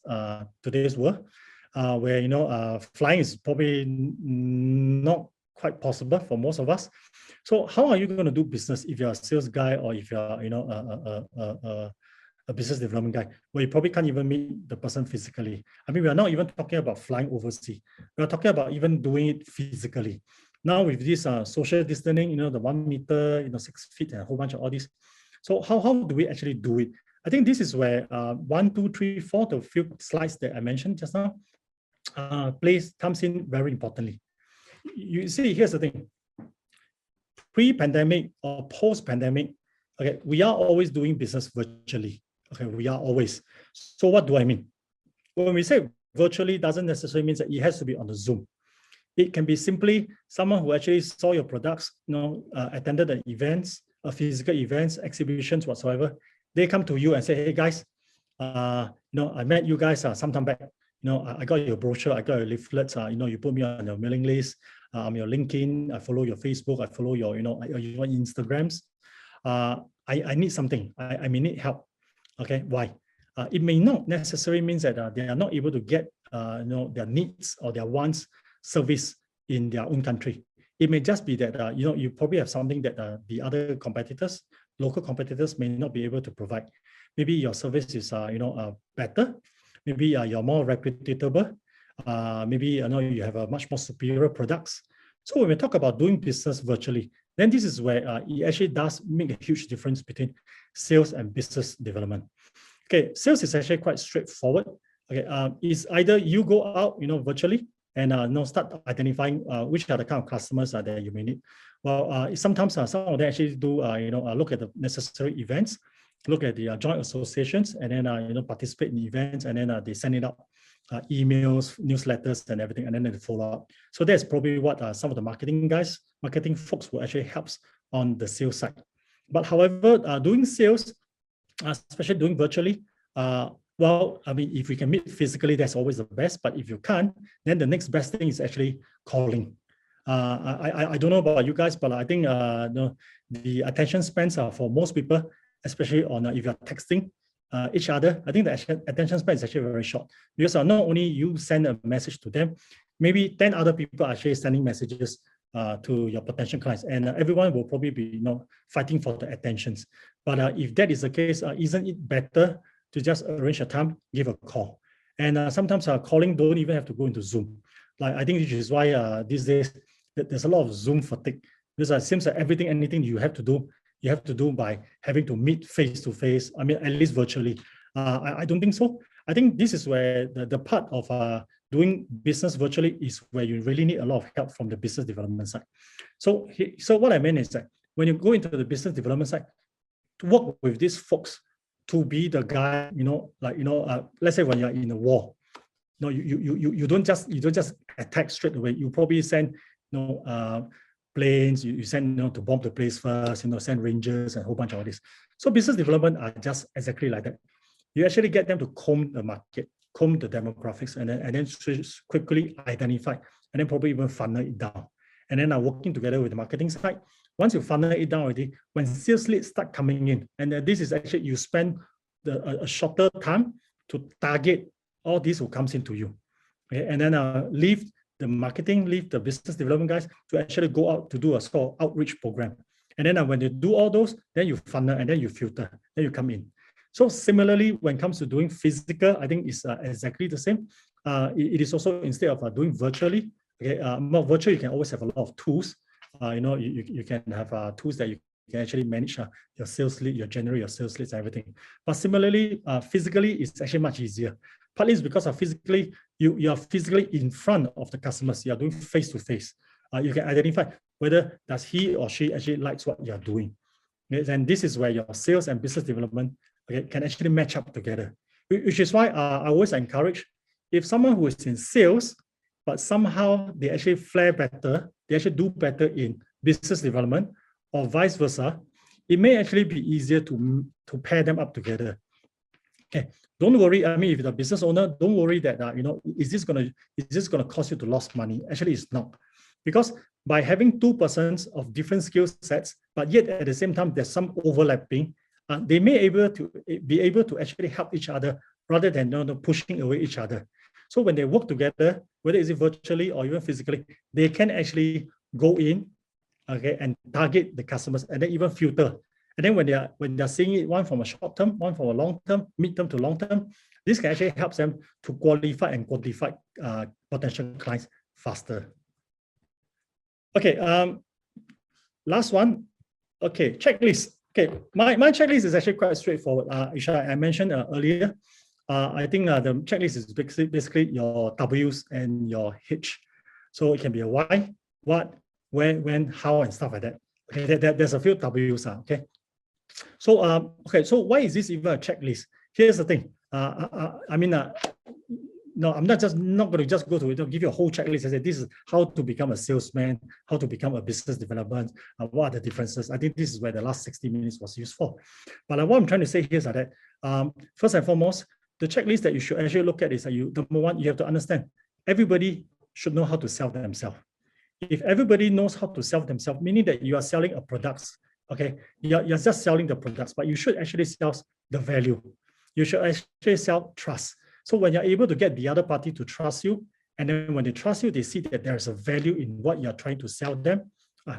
world, where flying is probably not quite possible for most of us. So how are you going to do business if you're a sales guy or if you're a business development guy, where you probably can't even meet the person physically? I mean, we are not even talking about flying overseas. We are talking about even doing it physically. Now with this social distancing, the 1 meter, 6 feet, and a whole bunch of all this. So how do we actually do it? I think this is where 1, 2, 3, 4, the few slides that I mentioned just now, comes in very importantly. You see, here's the thing. Pre-pandemic or post-pandemic, okay, we are always doing business virtually. Okay, we are always. So what do I mean? When we say virtually, doesn't necessarily mean that it has to be on the Zoom. It can be simply someone who actually saw your products, attended the events, physical events, exhibitions, whatsoever. They come to you and say, hey guys, I met you guys sometime back. I got your brochure, I got your leaflets. You put me on your mailing list. I'm your LinkedIn. I follow your Facebook. I follow your, your Instagrams. I need something. I may need help. Okay, why? It may not necessarily mean that they are not able to get their needs or their wants service in their own country. It may just be that you probably have something that the other competitors, local competitors, may not be able to provide. Maybe your service is better. Maybe you're more reputable. Maybe you have a much more superior products. So when we talk about doing business virtually, then this is where it actually does make a huge difference between sales and business development. Okay, sales is actually quite straightforward. Okay, it's either you go out, virtually and start identifying which are the kind of customers that you may need. Well, sometimes some of them actually do look at the necessary events, look at the joint associations, and then participate in events, and then they send it out. Emails, newsletters, and everything, and then they follow up. So that's probably what some of the marketing folks will actually help on the sales side. But however, doing sales, especially doing virtually, if we can meet physically, that's always the best. But if you can't, then the next best thing is actually calling. I don't know about you guys, but I think the attention spans are for most people, especially on if you're texting each other, I think the attention span is actually very short, because not only you send a message to them, maybe 10 other people are actually sending messages to your potential clients, and everyone will probably be fighting for the attentions. But if that is the case, isn't it better to just arrange a time, give a call? And sometimes calling don't even have to go into Zoom. Like, I think this is why these days there's a lot of Zoom fatigue, because it seems that anything you have to do by having to meet face to face. I mean, at least virtually. I don't think so. I think this is where the part of doing business virtually is where you really need a lot of help from the business development side. So what I mean is that when you go into the business development side, to work with these folks, to be the guy, let's say when you're in a war, you don't just attack straight away. You probably send planes, you send to bomb the place first, send rangers and a whole bunch of all this. So business development are just exactly like that. You actually get them to comb the market, comb the demographics, and then quickly identify, and then probably even funnel it down. And then working together with the marketing side. Once you funnel it down already, when sales leads start coming in, and this is actually you spend a shorter time to target all these who comes into you, okay? And then leave the marketing, leave the business development guys to actually go out to do a sort of outreach program. And then when they do all those, then you funnel and then you filter, then you come in. So similarly, when it comes to doing physical, I think it's exactly the same. It is also, instead of doing virtually, okay, more virtual, you can always have a lot of tools. You can have tools that you can actually manage your sales lead, your generate your sales leads, everything. But similarly, physically, it's actually much easier. Partly it's because of physically, you are physically in front of the customers. You are doing face to face. You can identify whether does he or she actually likes what you are doing. Okay? And this is where your sales and business development, okay, can actually match up together. Which is why I always encourage, if someone who is in sales, but somehow they actually fare better, they actually do better in business development, or vice versa, it may actually be easier to pair them up together. Okay, don't worry. I mean, if you're a business owner, don't worry that is this gonna cause you to lose money? Actually, it's not, because by having two persons of different skill sets, but yet at the same time there's some overlapping, they may be able to actually help each other rather than pushing away each other. So when they work together, whether it's virtually or even physically, they can actually go in, okay, and target the customers, and then even filter. And then when they're seeing it, one from a short term, one from a long term, mid term to long term, this can actually help them to qualify and quantify potential clients faster. Okay, last one. Okay, checklist. Okay, my checklist is actually quite straightforward. I mentioned earlier. I think the checklist is basically your W's and your H. So it can be a why, what, where, when, how, and stuff like that. Okay, there's a few W's. Okay. So so why is this even a checklist? Here's the thing. No, I'm not going to just go to it. Give you a whole checklist and say this is how to become a salesman, how to become a business development, what are the differences. I think this is where the last 60 minutes was used for. But what I'm trying to say here is that first and foremost, the checklist that you should actually look at is that number one, you have to understand everybody should know how to sell themselves. If everybody knows how to sell themselves, meaning that you are selling a product, okay, you're just selling the products, but you should actually sell the value. You should actually sell trust. So when you're able to get the other party to trust you, and then when they trust you, they see that there's a value in what you're trying to sell them,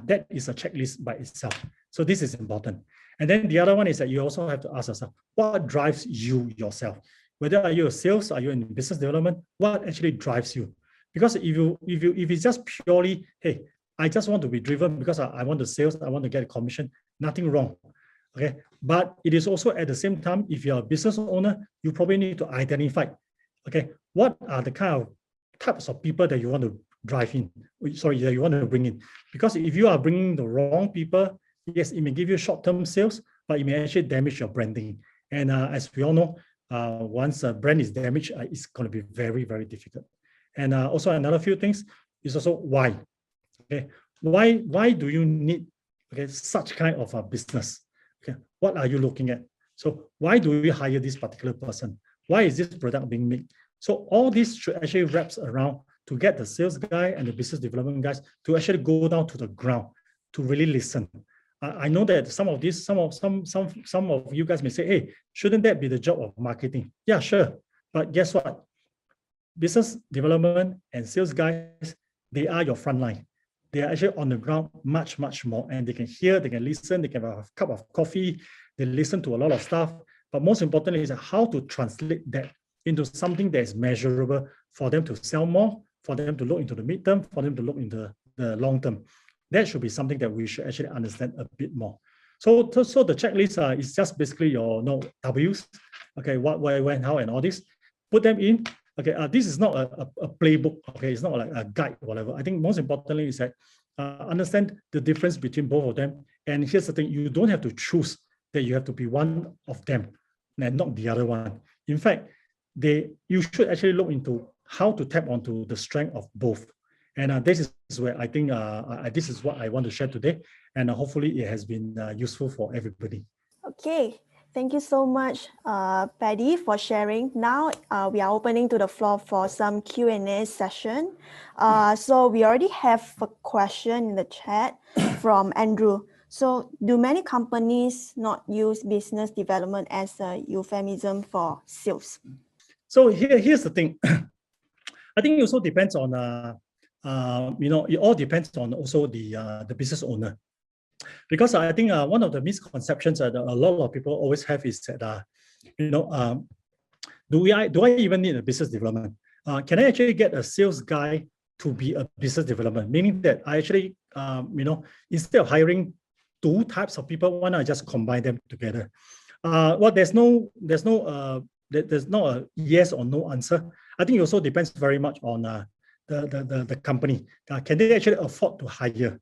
that is a checklist by itself. So this is important. And then the other one is that you also have to ask yourself, what drives you yourself? Whether are you a sales, are you in business development, what actually drives you? Because if it's just purely, hey, I just want to be driven because I want the sales, I want to get a commission, nothing wrong. Okay, but it is also at the same time, if you're a business owner, you probably need to identify, okay, what are the types of people that you want to drive in, that you want to bring in. Because if you are bringing the wrong people, yes, it may give you short-term sales, but it may actually damage your branding. And as we all know, once a brand is damaged, it's going to be very, very difficult. And also another few things is also why. Okay, why do you need such kind of a business? Okay, what are you looking at? So why do we hire this particular person? Why is this product being made? So all this should actually wraps around to get the sales guy and the business development guys to actually go down to the ground to really listen. I know that some of you guys may say, hey, shouldn't that be the job of marketing? Yeah, sure. But guess what? Business development and sales guys, they are your front line. They are actually on the ground much, much more. And they can hear, they can listen, they can have a cup of coffee, they listen to a lot of stuff. But most importantly is how to translate that into something that is measurable for them to sell more, for them to look into the midterm, for them to look into the long term. That should be something that we should actually understand a bit more. So the checklist is just basically your W's, okay, what, where, when, how, and all this. Put them in, Okay, this is not a playbook. Okay, it's not like a guide or whatever. I think most importantly is that understand the difference between both of them. And here's the thing: you don't have to choose that you have to be one of them and not the other one. In fact, you should actually look into how to tap onto the strength of both. And this is where I think this is what I want to share today. And hopefully it has been useful for everybody. Okay, thank you so much, Paddy, for sharing. Now we are opening to the floor for some Q&A session. So we already have a question in the chat from Andrew. So do many companies not use business development as a euphemism for sales? So here's the thing. I think it also depends on, it all depends on also the business owner. Because I think one of the misconceptions that a lot of people always have is that, do I even need a business development? Can I actually get a sales guy to be a business development? Meaning that I actually, instead of hiring two types of people, why not I just combine them together? Well, there's not a yes or no answer. I think it also depends very much on the company. Can they actually afford to hire?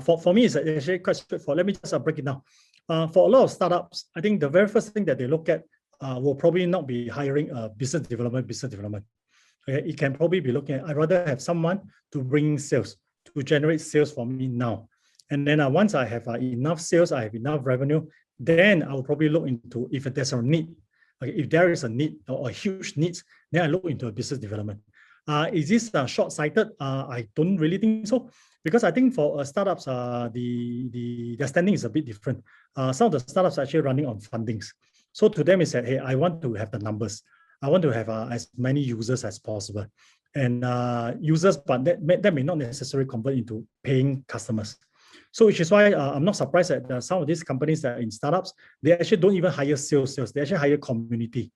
For me, it's actually quite straightforward. Let me just break it down. For a lot of startups, I think the very first thing that they look at will probably not be hiring a business development. Okay, it can probably be looking at, I'd rather have someone to bring sales, to generate sales for me now. And then once I have enough sales, I have enough revenue, then I will probably look into if there's a need. Okay, if there is a need or a huge need, then I look into a business development. Is this short-sighted? I don't really think so, because I think for startups, their standing is a bit different. Some of the startups are actually running on fundings. So to them, it's that, hey, I want to have the numbers. I want to have as many users as possible. And users, but that may not necessarily convert into paying customers. So which is why I'm not surprised that some of these companies that are in startups, they actually don't even hire sales. They actually hire community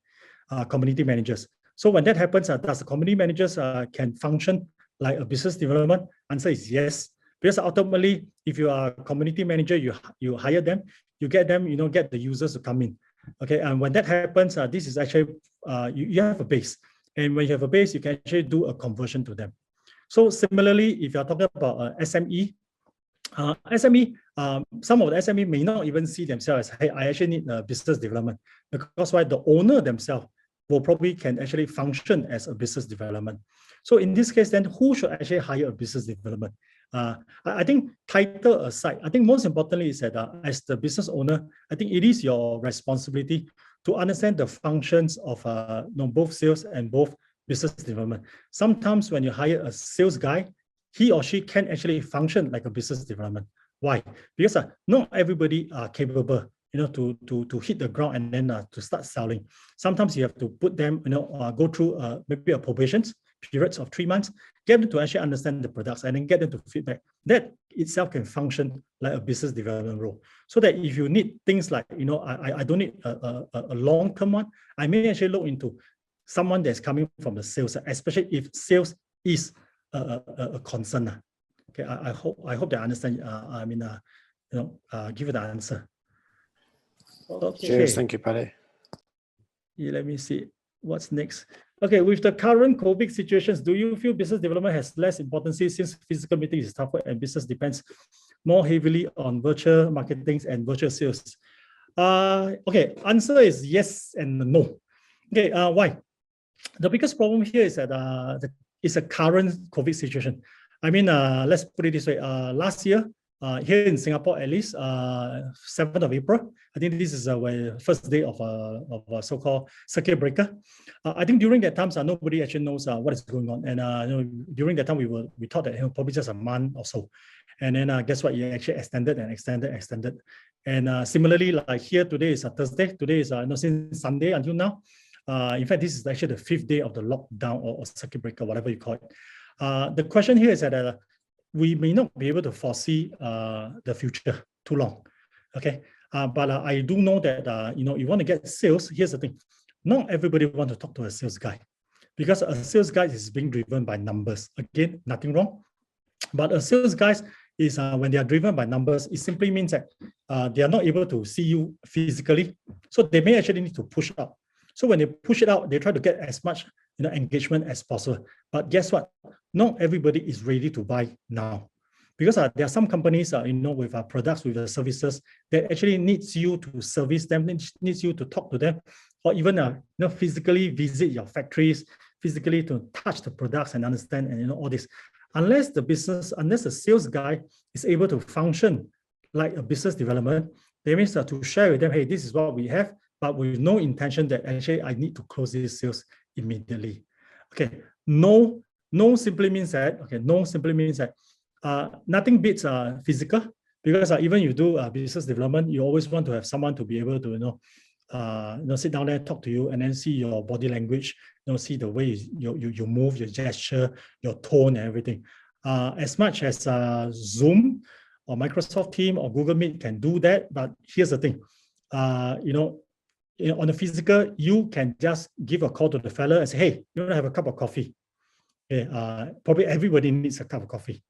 managers. So when that happens, does the community managers can function like a business development? Answer is yes. Because ultimately, if you are a community manager, you hire them, you get them, get the users to come in. Okay, and when that happens, this is actually, you have a base. And when you have a base, you can actually do a conversion to them. So similarly, if you're talking about SME, some of the SME may not even see themselves as, hey, I actually need business development. Because why? The owner themselves will probably can actually function as a business development. So in this case, then who should actually hire a business development? I think title aside, I think most importantly is that as the business owner, I think it is your responsibility to understand the functions of both sales and both business development. Sometimes when you hire a sales guy, he or she can actually function like a business development. Why? Because not everybody are capable, to hit the ground and then to start selling. Sometimes you have to put them, go through maybe a probation periods of 3 months, get them to actually understand the products and then get them to feedback. That itself can function like a business development role. So that if you need things like, I don't need a long-term one, I may actually look into someone that's coming from the sales, especially if sales is a concern. Okay, I hope they understand. Give you the answer. Okay. Cheers, thank you, Paddy. Yeah, let me see what's next. Okay, with the current COVID situations, do you feel business development has less importance since physical meeting is tougher and business depends more heavily on virtual marketing and virtual sales? Okay, answer is yes and no. Okay, why? The biggest problem here is that it's a current COVID situation. I mean, let's put it this way. Last year, here in Singapore, at least 7th of April, I think this is the first day of a so-called circuit breaker. I think during that time, nobody actually knows what is going on. And during that time, we thought that probably just a month or so. And then guess what? It actually extended. And similarly, like here today is a Thursday. Today is since Sunday until now. In fact, this is actually the 5th day of the lockdown or circuit breaker, whatever you call it. The question here is that we may not be able to foresee the future too long, okay? But I do know that, you want to get sales, here's the thing. Not everybody wants to talk to a sales guy because a sales guy is being driven by numbers. Again, nothing wrong. But a sales guy is when they are driven by numbers, it simply means that they are not able to see you physically. So they may actually need to push up. So when they push it out, they try to get as much engagement as possible. But guess what? Not everybody is ready to buy now. Because there are some companies, with products, with services that actually needs you to service them, needs you to talk to them, or even physically visit your factories, physically to touch the products and understand and all this. Unless the sales guy is able to function like a business development, they means to share with them, hey, this is what we have, but with no intention that actually I need to close this sales immediately. Okay, no simply means that. Okay, no simply means that. Nothing beats physical, because even you do business development, you always want to have someone to be able to sit down there, talk to you, and then see your body language, see the way you move, your gesture, your tone, and everything. As much as Zoom or Microsoft Teams or Google Meet can do that, but here's the thing, on the physical, you can just give a call to the fella and say, hey, you want to have a cup of coffee? Okay, probably everybody needs a cup of coffee.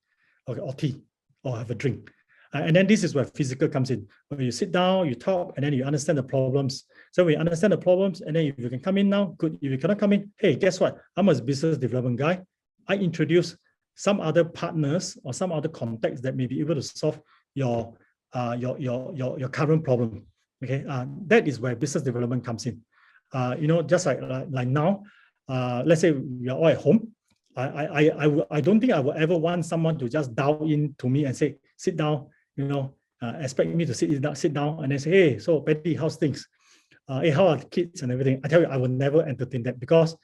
Okay, or tea, or have a drink. And then this is where physical comes in. When you sit down, you talk, and then you understand the problems. So we understand the problems, and then if you can come in now, good. If you cannot come in, hey, guess what? I'm a business development guy. I introduce some other partners or some other contacts that may be able to solve your current problem. Okay, that is where business development comes in. Just like now, let's say we are all at home. I don't think I will ever want someone to just dial in to me and say, sit down, expect me to sit down and then say, hey, so Paddy, how's things? Hey, how are the kids and everything? I tell you, I will never entertain that, because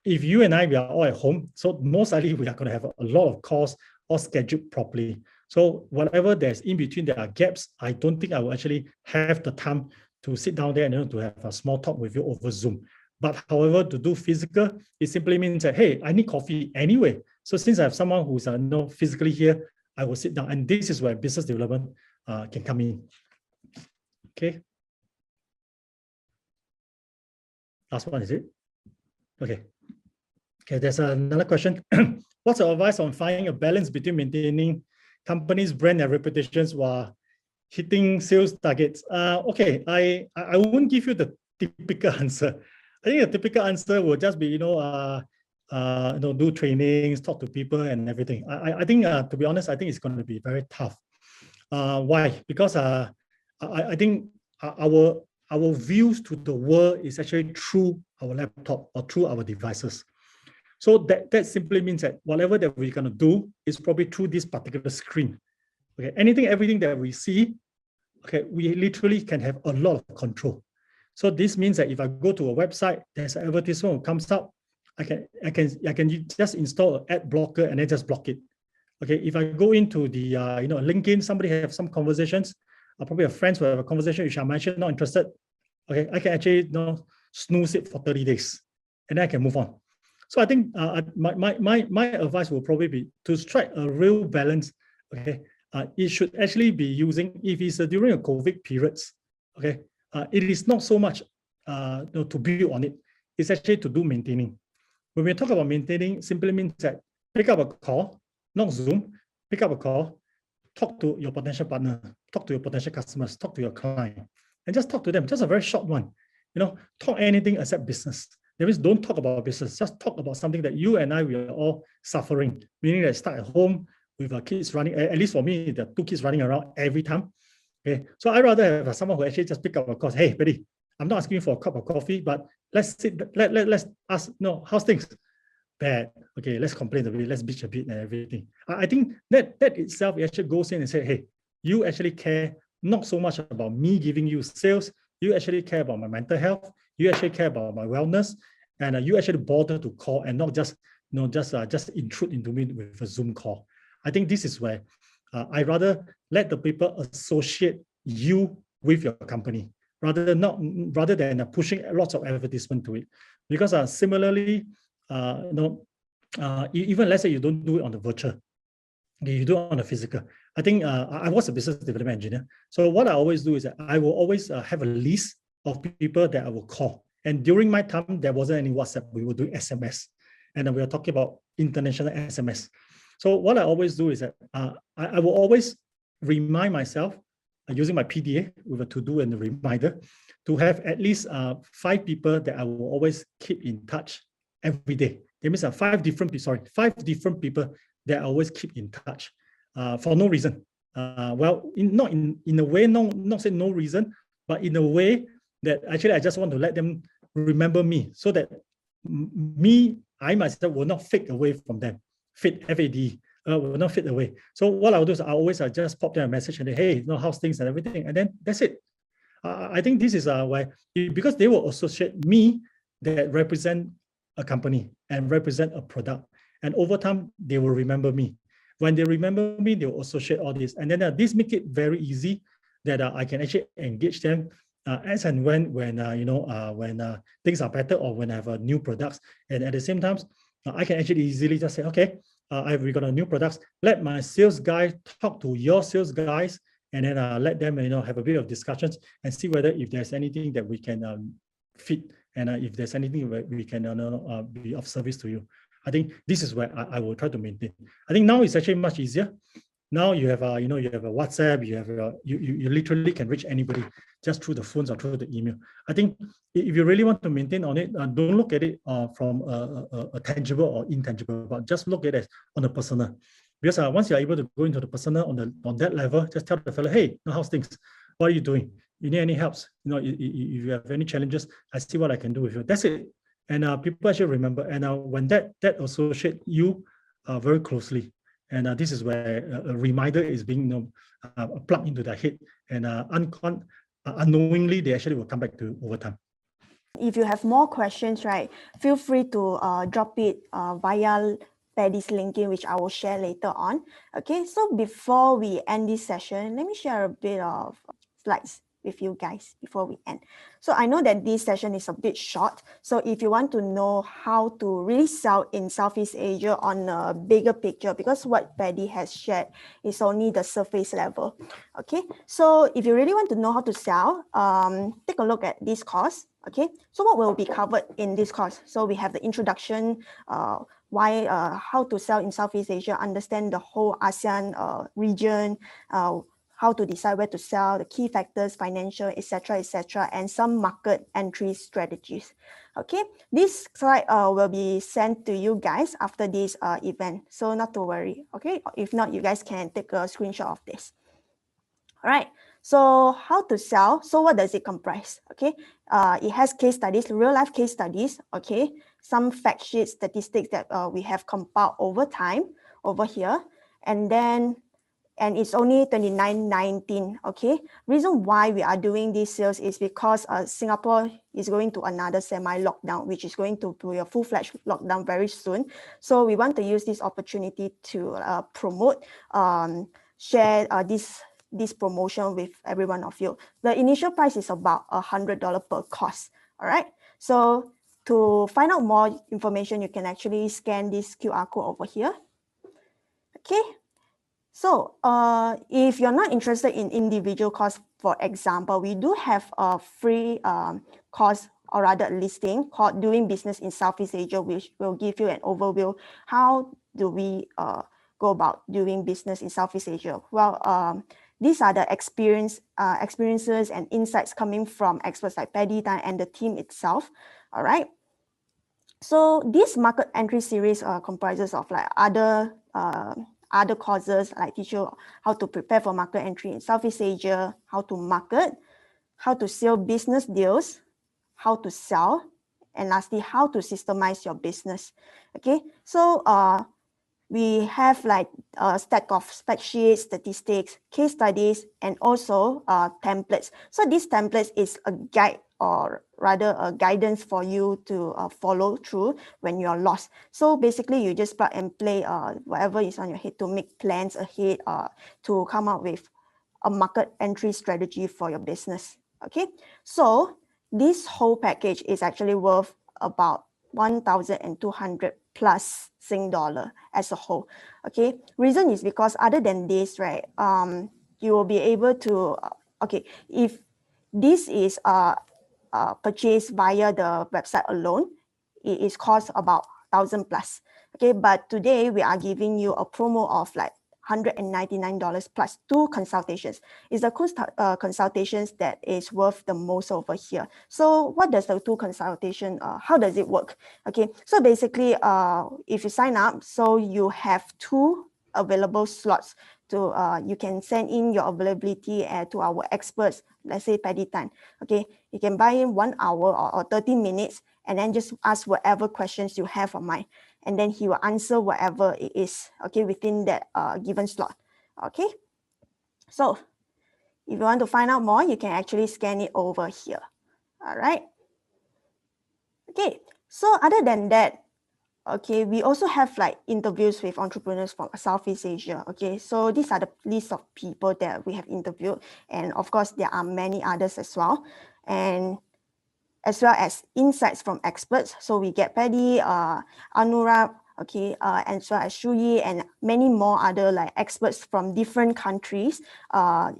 if you and I, we are all at home, so most likely we are going to have a lot of calls all scheduled properly. So whatever there's in between, there are gaps, I don't think I will actually have the time to sit down there and to have a small talk with you over Zoom. But however, to do physical, it simply means that, hey, I need coffee anyway. So since I have someone who's physically here, I will sit down. And this is where business development can come in. Okay. Last one, is it? Okay. Okay, there's another question. What's your advice on finding a balance between maintaining companies' brand and reputations while hitting sales targets? Okay, I won't give you the typical answer. I think a typical answer will just be, do trainings, talk to people and everything. I think, to be honest, I think it's going to be very tough. Why? Because I think our views to the world is actually through our laptop or through our devices. So that simply means that whatever that we're going to do is probably through this particular screen. Okay, everything that we see, okay, we literally can have a lot of control. So this means that if I go to a website, there's an advertisement that comes up, I can just install an ad blocker and then just block it. Okay, if I go into the LinkedIn, somebody have some conversations, probably have friends who have a conversation which I'm actually not interested. Okay, I can actually snooze it for 30 days, and then I can move on. So I think my advice will probably be to strike a real balance. Okay, it should actually be using, if it's during a COVID periods. Okay. It is not so much to build on it. It's actually to do maintaining. When we talk about maintaining, simply means that pick up a call, not Zoom, pick up a call, talk to your potential partner, talk to your potential customers, talk to your client, and just talk to them. Just a very short one. Talk anything except business. That means don't talk about business. Just talk about something that you and I, we are all suffering. Meaning that stuck at home with our kids running. At least for me, there are 2 kids running around every time. Okay, so I rather have someone who actually just pick up a call. Hey, Paddy, I'm not asking you for a cup of coffee, but let's sit. Let's ask. No, how's things? Bad. Okay, let's complain a bit. Let's bitch a bit and everything. I think that itself actually goes in and say, hey, you actually care not so much about me giving you sales. You actually care about my mental health. You actually care about my wellness, and you actually bother to call and not just just intrude into me with a Zoom call. I think this is where I rather let the people associate you with your company rather than pushing lots of advertisement to it. Because similarly, even let's say you don't do it on the virtual, you do it on the physical. I think I was a business development engineer. So what I always do is that I will always have a list of people that I will call. And during my time, there wasn't any WhatsApp. We were doing SMS. And then we were talking about international SMS. So what I always do is that I will always remind myself using my PDA with a to-do and a reminder to have at least 5 people that I will always keep in touch every day. That means 5 different people that I always keep in touch for no reason. Well, not in a way, not say no reason, but in a way that actually I just want to let them remember me, so that I myself will not fade away from them. Fade, F-A-D, will not fade away. So what I'll do is I just pop them a message and say, hey, how's things and everything, and then that's it. I think this is why, because they will associate me that represent a company and represent a product, and over time they will remember me. When they remember me, they will associate all this, and then this make it very easy that I can actually engage them as and when things are better, or when I have new products. And at the same time, I can actually easily just say, okay, we got a new products. Let my sales guy talk to your sales guys, and then let them have a bit of discussions and see whether if there's anything that we can fit, and if there's anything where we can be of service to you. I think this is where I will try to maintain. I think now it's actually much easier. Now you have you have a WhatsApp, you have you literally can reach anybody just through the phones or through the email. I think if you really want to maintain on it, don't look at it from a tangible or intangible, but just look at it on a personal. Because once you're able to go into the personal on that level, just tell the fellow, hey, how's things? What are you doing? You need any helps? If you have any challenges, I see what I can do with you. That's it. And people actually remember. And when that associate you very closely, and this is where a reminder is being plugged into their head, and unknowingly they actually will come back to over time. If you have more questions, right, feel free to drop it via Paddy's LinkedIn, which I will share later on. Okay, so before we end this session, let me share a bit of slides with you guys before we end. So I know that this session is a bit short. So if you want to know how to really sell in Southeast Asia on a bigger picture, because what Paddy has shared is only the surface level. Okay, so if you really want to know how to sell, take a look at this course. Okay, so what will be covered in this course? So we have the introduction, how to sell in Southeast Asia, understand the whole ASEAN region, how to decide where to sell, the key factors, financial, etc., and some market entry strategies. Okay, this slide will be sent to you guys after this event, so not to worry. Okay, if not, you guys can take a screenshot of this. All right, so how to sell? So what does it comprise? Okay, it has case studies, real life case studies. Okay, some fact sheet statistics that we have compiled over time over here, and it's only $29.19. Okay, reason why we are doing these sales is because Singapore is going to another semi-lockdown, which is going to be a full-fledged lockdown very soon. So we want to use this opportunity to promote, share this promotion with every one of you. The initial price is about $100 per course. All right. So to find out more information, you can actually scan this QR code over here. Okay. So if you're not interested in individual course, for example, we do have a free course, or rather a listing called Doing Business in Southeast Asia, which will give you an overview. How do we go about doing business in Southeast Asia? Well, these are the experiences and insights coming from experts like Paddy Tan and the team itself. All right. So this market entry series comprises of like other courses, like teach you how to prepare for market entry in Southeast Asia, how to market, how to sell business deals, how to sell, and lastly, how to systemize your business. Okay, so we have like a stack of spec sheets, statistics, case studies, and also templates. So these templates is a guide, or rather a guidance for you to follow through when you're lost. So basically you just plug and play whatever is on your head to make plans ahead to come up with a market entry strategy for your business. Okay, so this whole package is actually worth about 1,200 plus Sing dollar as a whole. Okay, reason is because other than this, right, you will be able to, okay, if this is purchased via the website alone, it is cost about 1,000 plus. Okay, but today we are giving you a promo of like $199 plus 2 consultations. It's the consultations that is worth the most over here. So what does the 2 consultation, how does it work? Okay, so basically, if you sign up, so you have 2 available slots to, you can send in your availability to our experts, let's say Paddy Tan. Okay, you can buy in 1 hour or 30 minutes and then just ask whatever questions you have on mind. And then he will answer whatever it is, okay, within that given slot, okay? So if you want to find out more, you can actually scan it over here, all right? Okay, so other than that, okay, we also have like interviews with entrepreneurs from Southeast Asia, okay? So these are the list of people that we have interviewed. And of course, there are many others as well. And as well as insights from experts. So we get Paddy, Anurag, okay, and as well as Shuyi and many more other like experts from different countries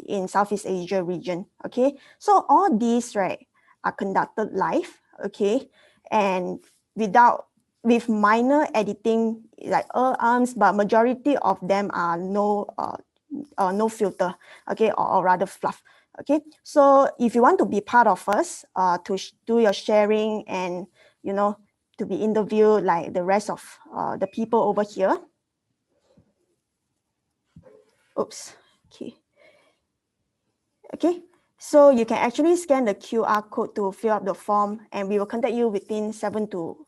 in Southeast Asia region, okay? So all these, right, are conducted live, okay? And with minor editing, like arms, but majority of them are no filter, okay, or rather fluff. Okay, so if you want to be part of us to do your sharing and, you know, to be interviewed like the rest of the people over here. Oops, okay. Okay, so you can actually scan the QR code to fill up the form and we will contact you within 7 to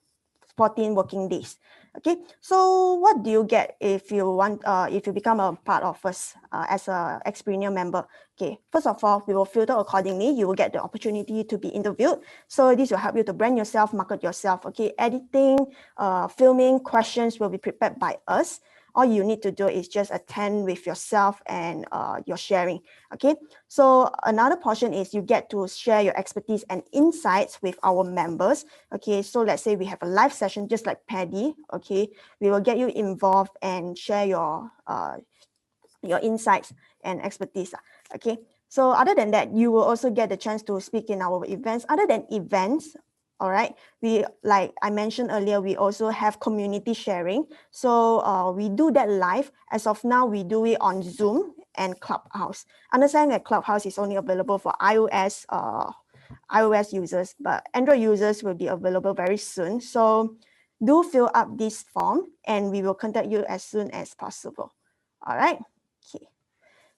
14 working days. Okay, so what do you get if you want, if you become a part of us as a Xpreneur member? Okay, first of all, we will filter accordingly. You will get the opportunity to be interviewed. So this will help you to brand yourself, market yourself. Okay, editing, filming, questions will be prepared by us. All you need to do is just attend with yourself and your sharing. Okay, so another portion is you get to share your expertise and insights with our members. Okay, so let's say we have a live session just like Paddy. Okay, we will get you involved and share your insights and expertise. Okay, so other than that, you will also get the chance to speak in our events. Other than events, all right, we, like I mentioned earlier, we also have community sharing. So we do that live. As of now, we do it on Zoom and Clubhouse. Understand that Clubhouse is only available for iOS users, but Android users will be available very soon. So do fill up this form and we will contact you as soon as possible. All right. Okay.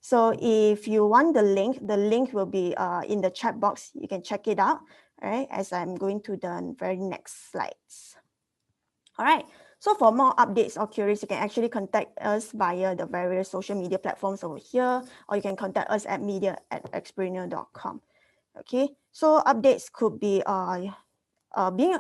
So if you want the link will be in the chat box. You can check it out. All right, as I'm going to the very next slides. All right, so for more updates or queries, you can actually contact us via the various social media platforms over here, or you can contact us at media@xpreneur.com. Okay, so updates could be being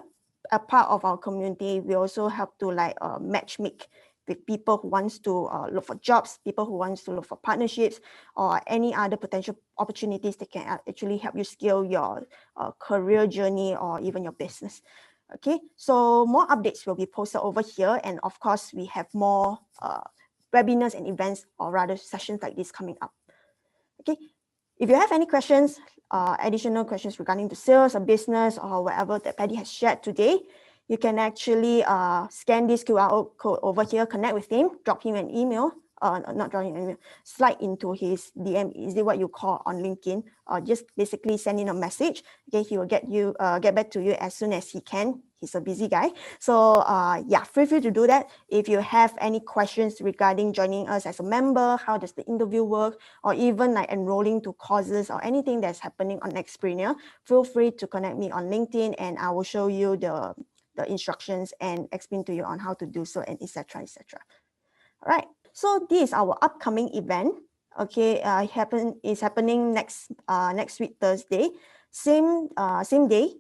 a part of our community. We also help to like matchmake with people who wants to look for jobs, people who wants to look for partnerships, or any other potential opportunities that can actually help you scale your career journey or even your business. Okay, so more updates will be posted over here. And of course, we have more webinars and events, or rather sessions like this coming up. Okay, if you have any questions, additional questions regarding the sales or business or whatever that Paddy has shared today, you can actually scan this QR code over here, connect with him, drop him an email, not drop him an email, slide into his DM, is it what you call on LinkedIn, or just basically send in a message. Okay, he will get back to you as soon as he can. He's a busy guy. So yeah, feel free to do that. If you have any questions regarding joining us as a member, how does the interview work, or even like enrolling to courses or anything that's happening on Xpreneur, feel free to connect me on LinkedIn and I will show you the instructions and explain to you on how to do so, and etc. etc. All right, so this is our upcoming event. Okay, it's happening next week Thursday, same day,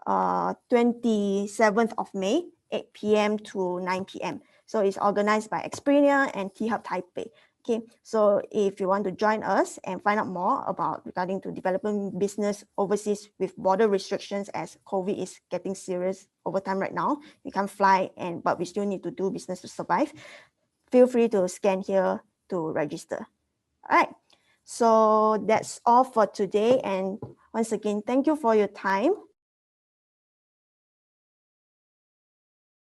27th of May, 8 p.m. to 9 p.m. So it's organized by Xpreneur and T-Hub Taipei. Okay, so if you want to join us and find out more about regarding to developing business overseas with border restrictions, as COVID is getting serious over time right now, we can't fly, but we still need to do business to survive. Feel free to scan here to register. All right, so that's all for today. And once again, thank you for your time.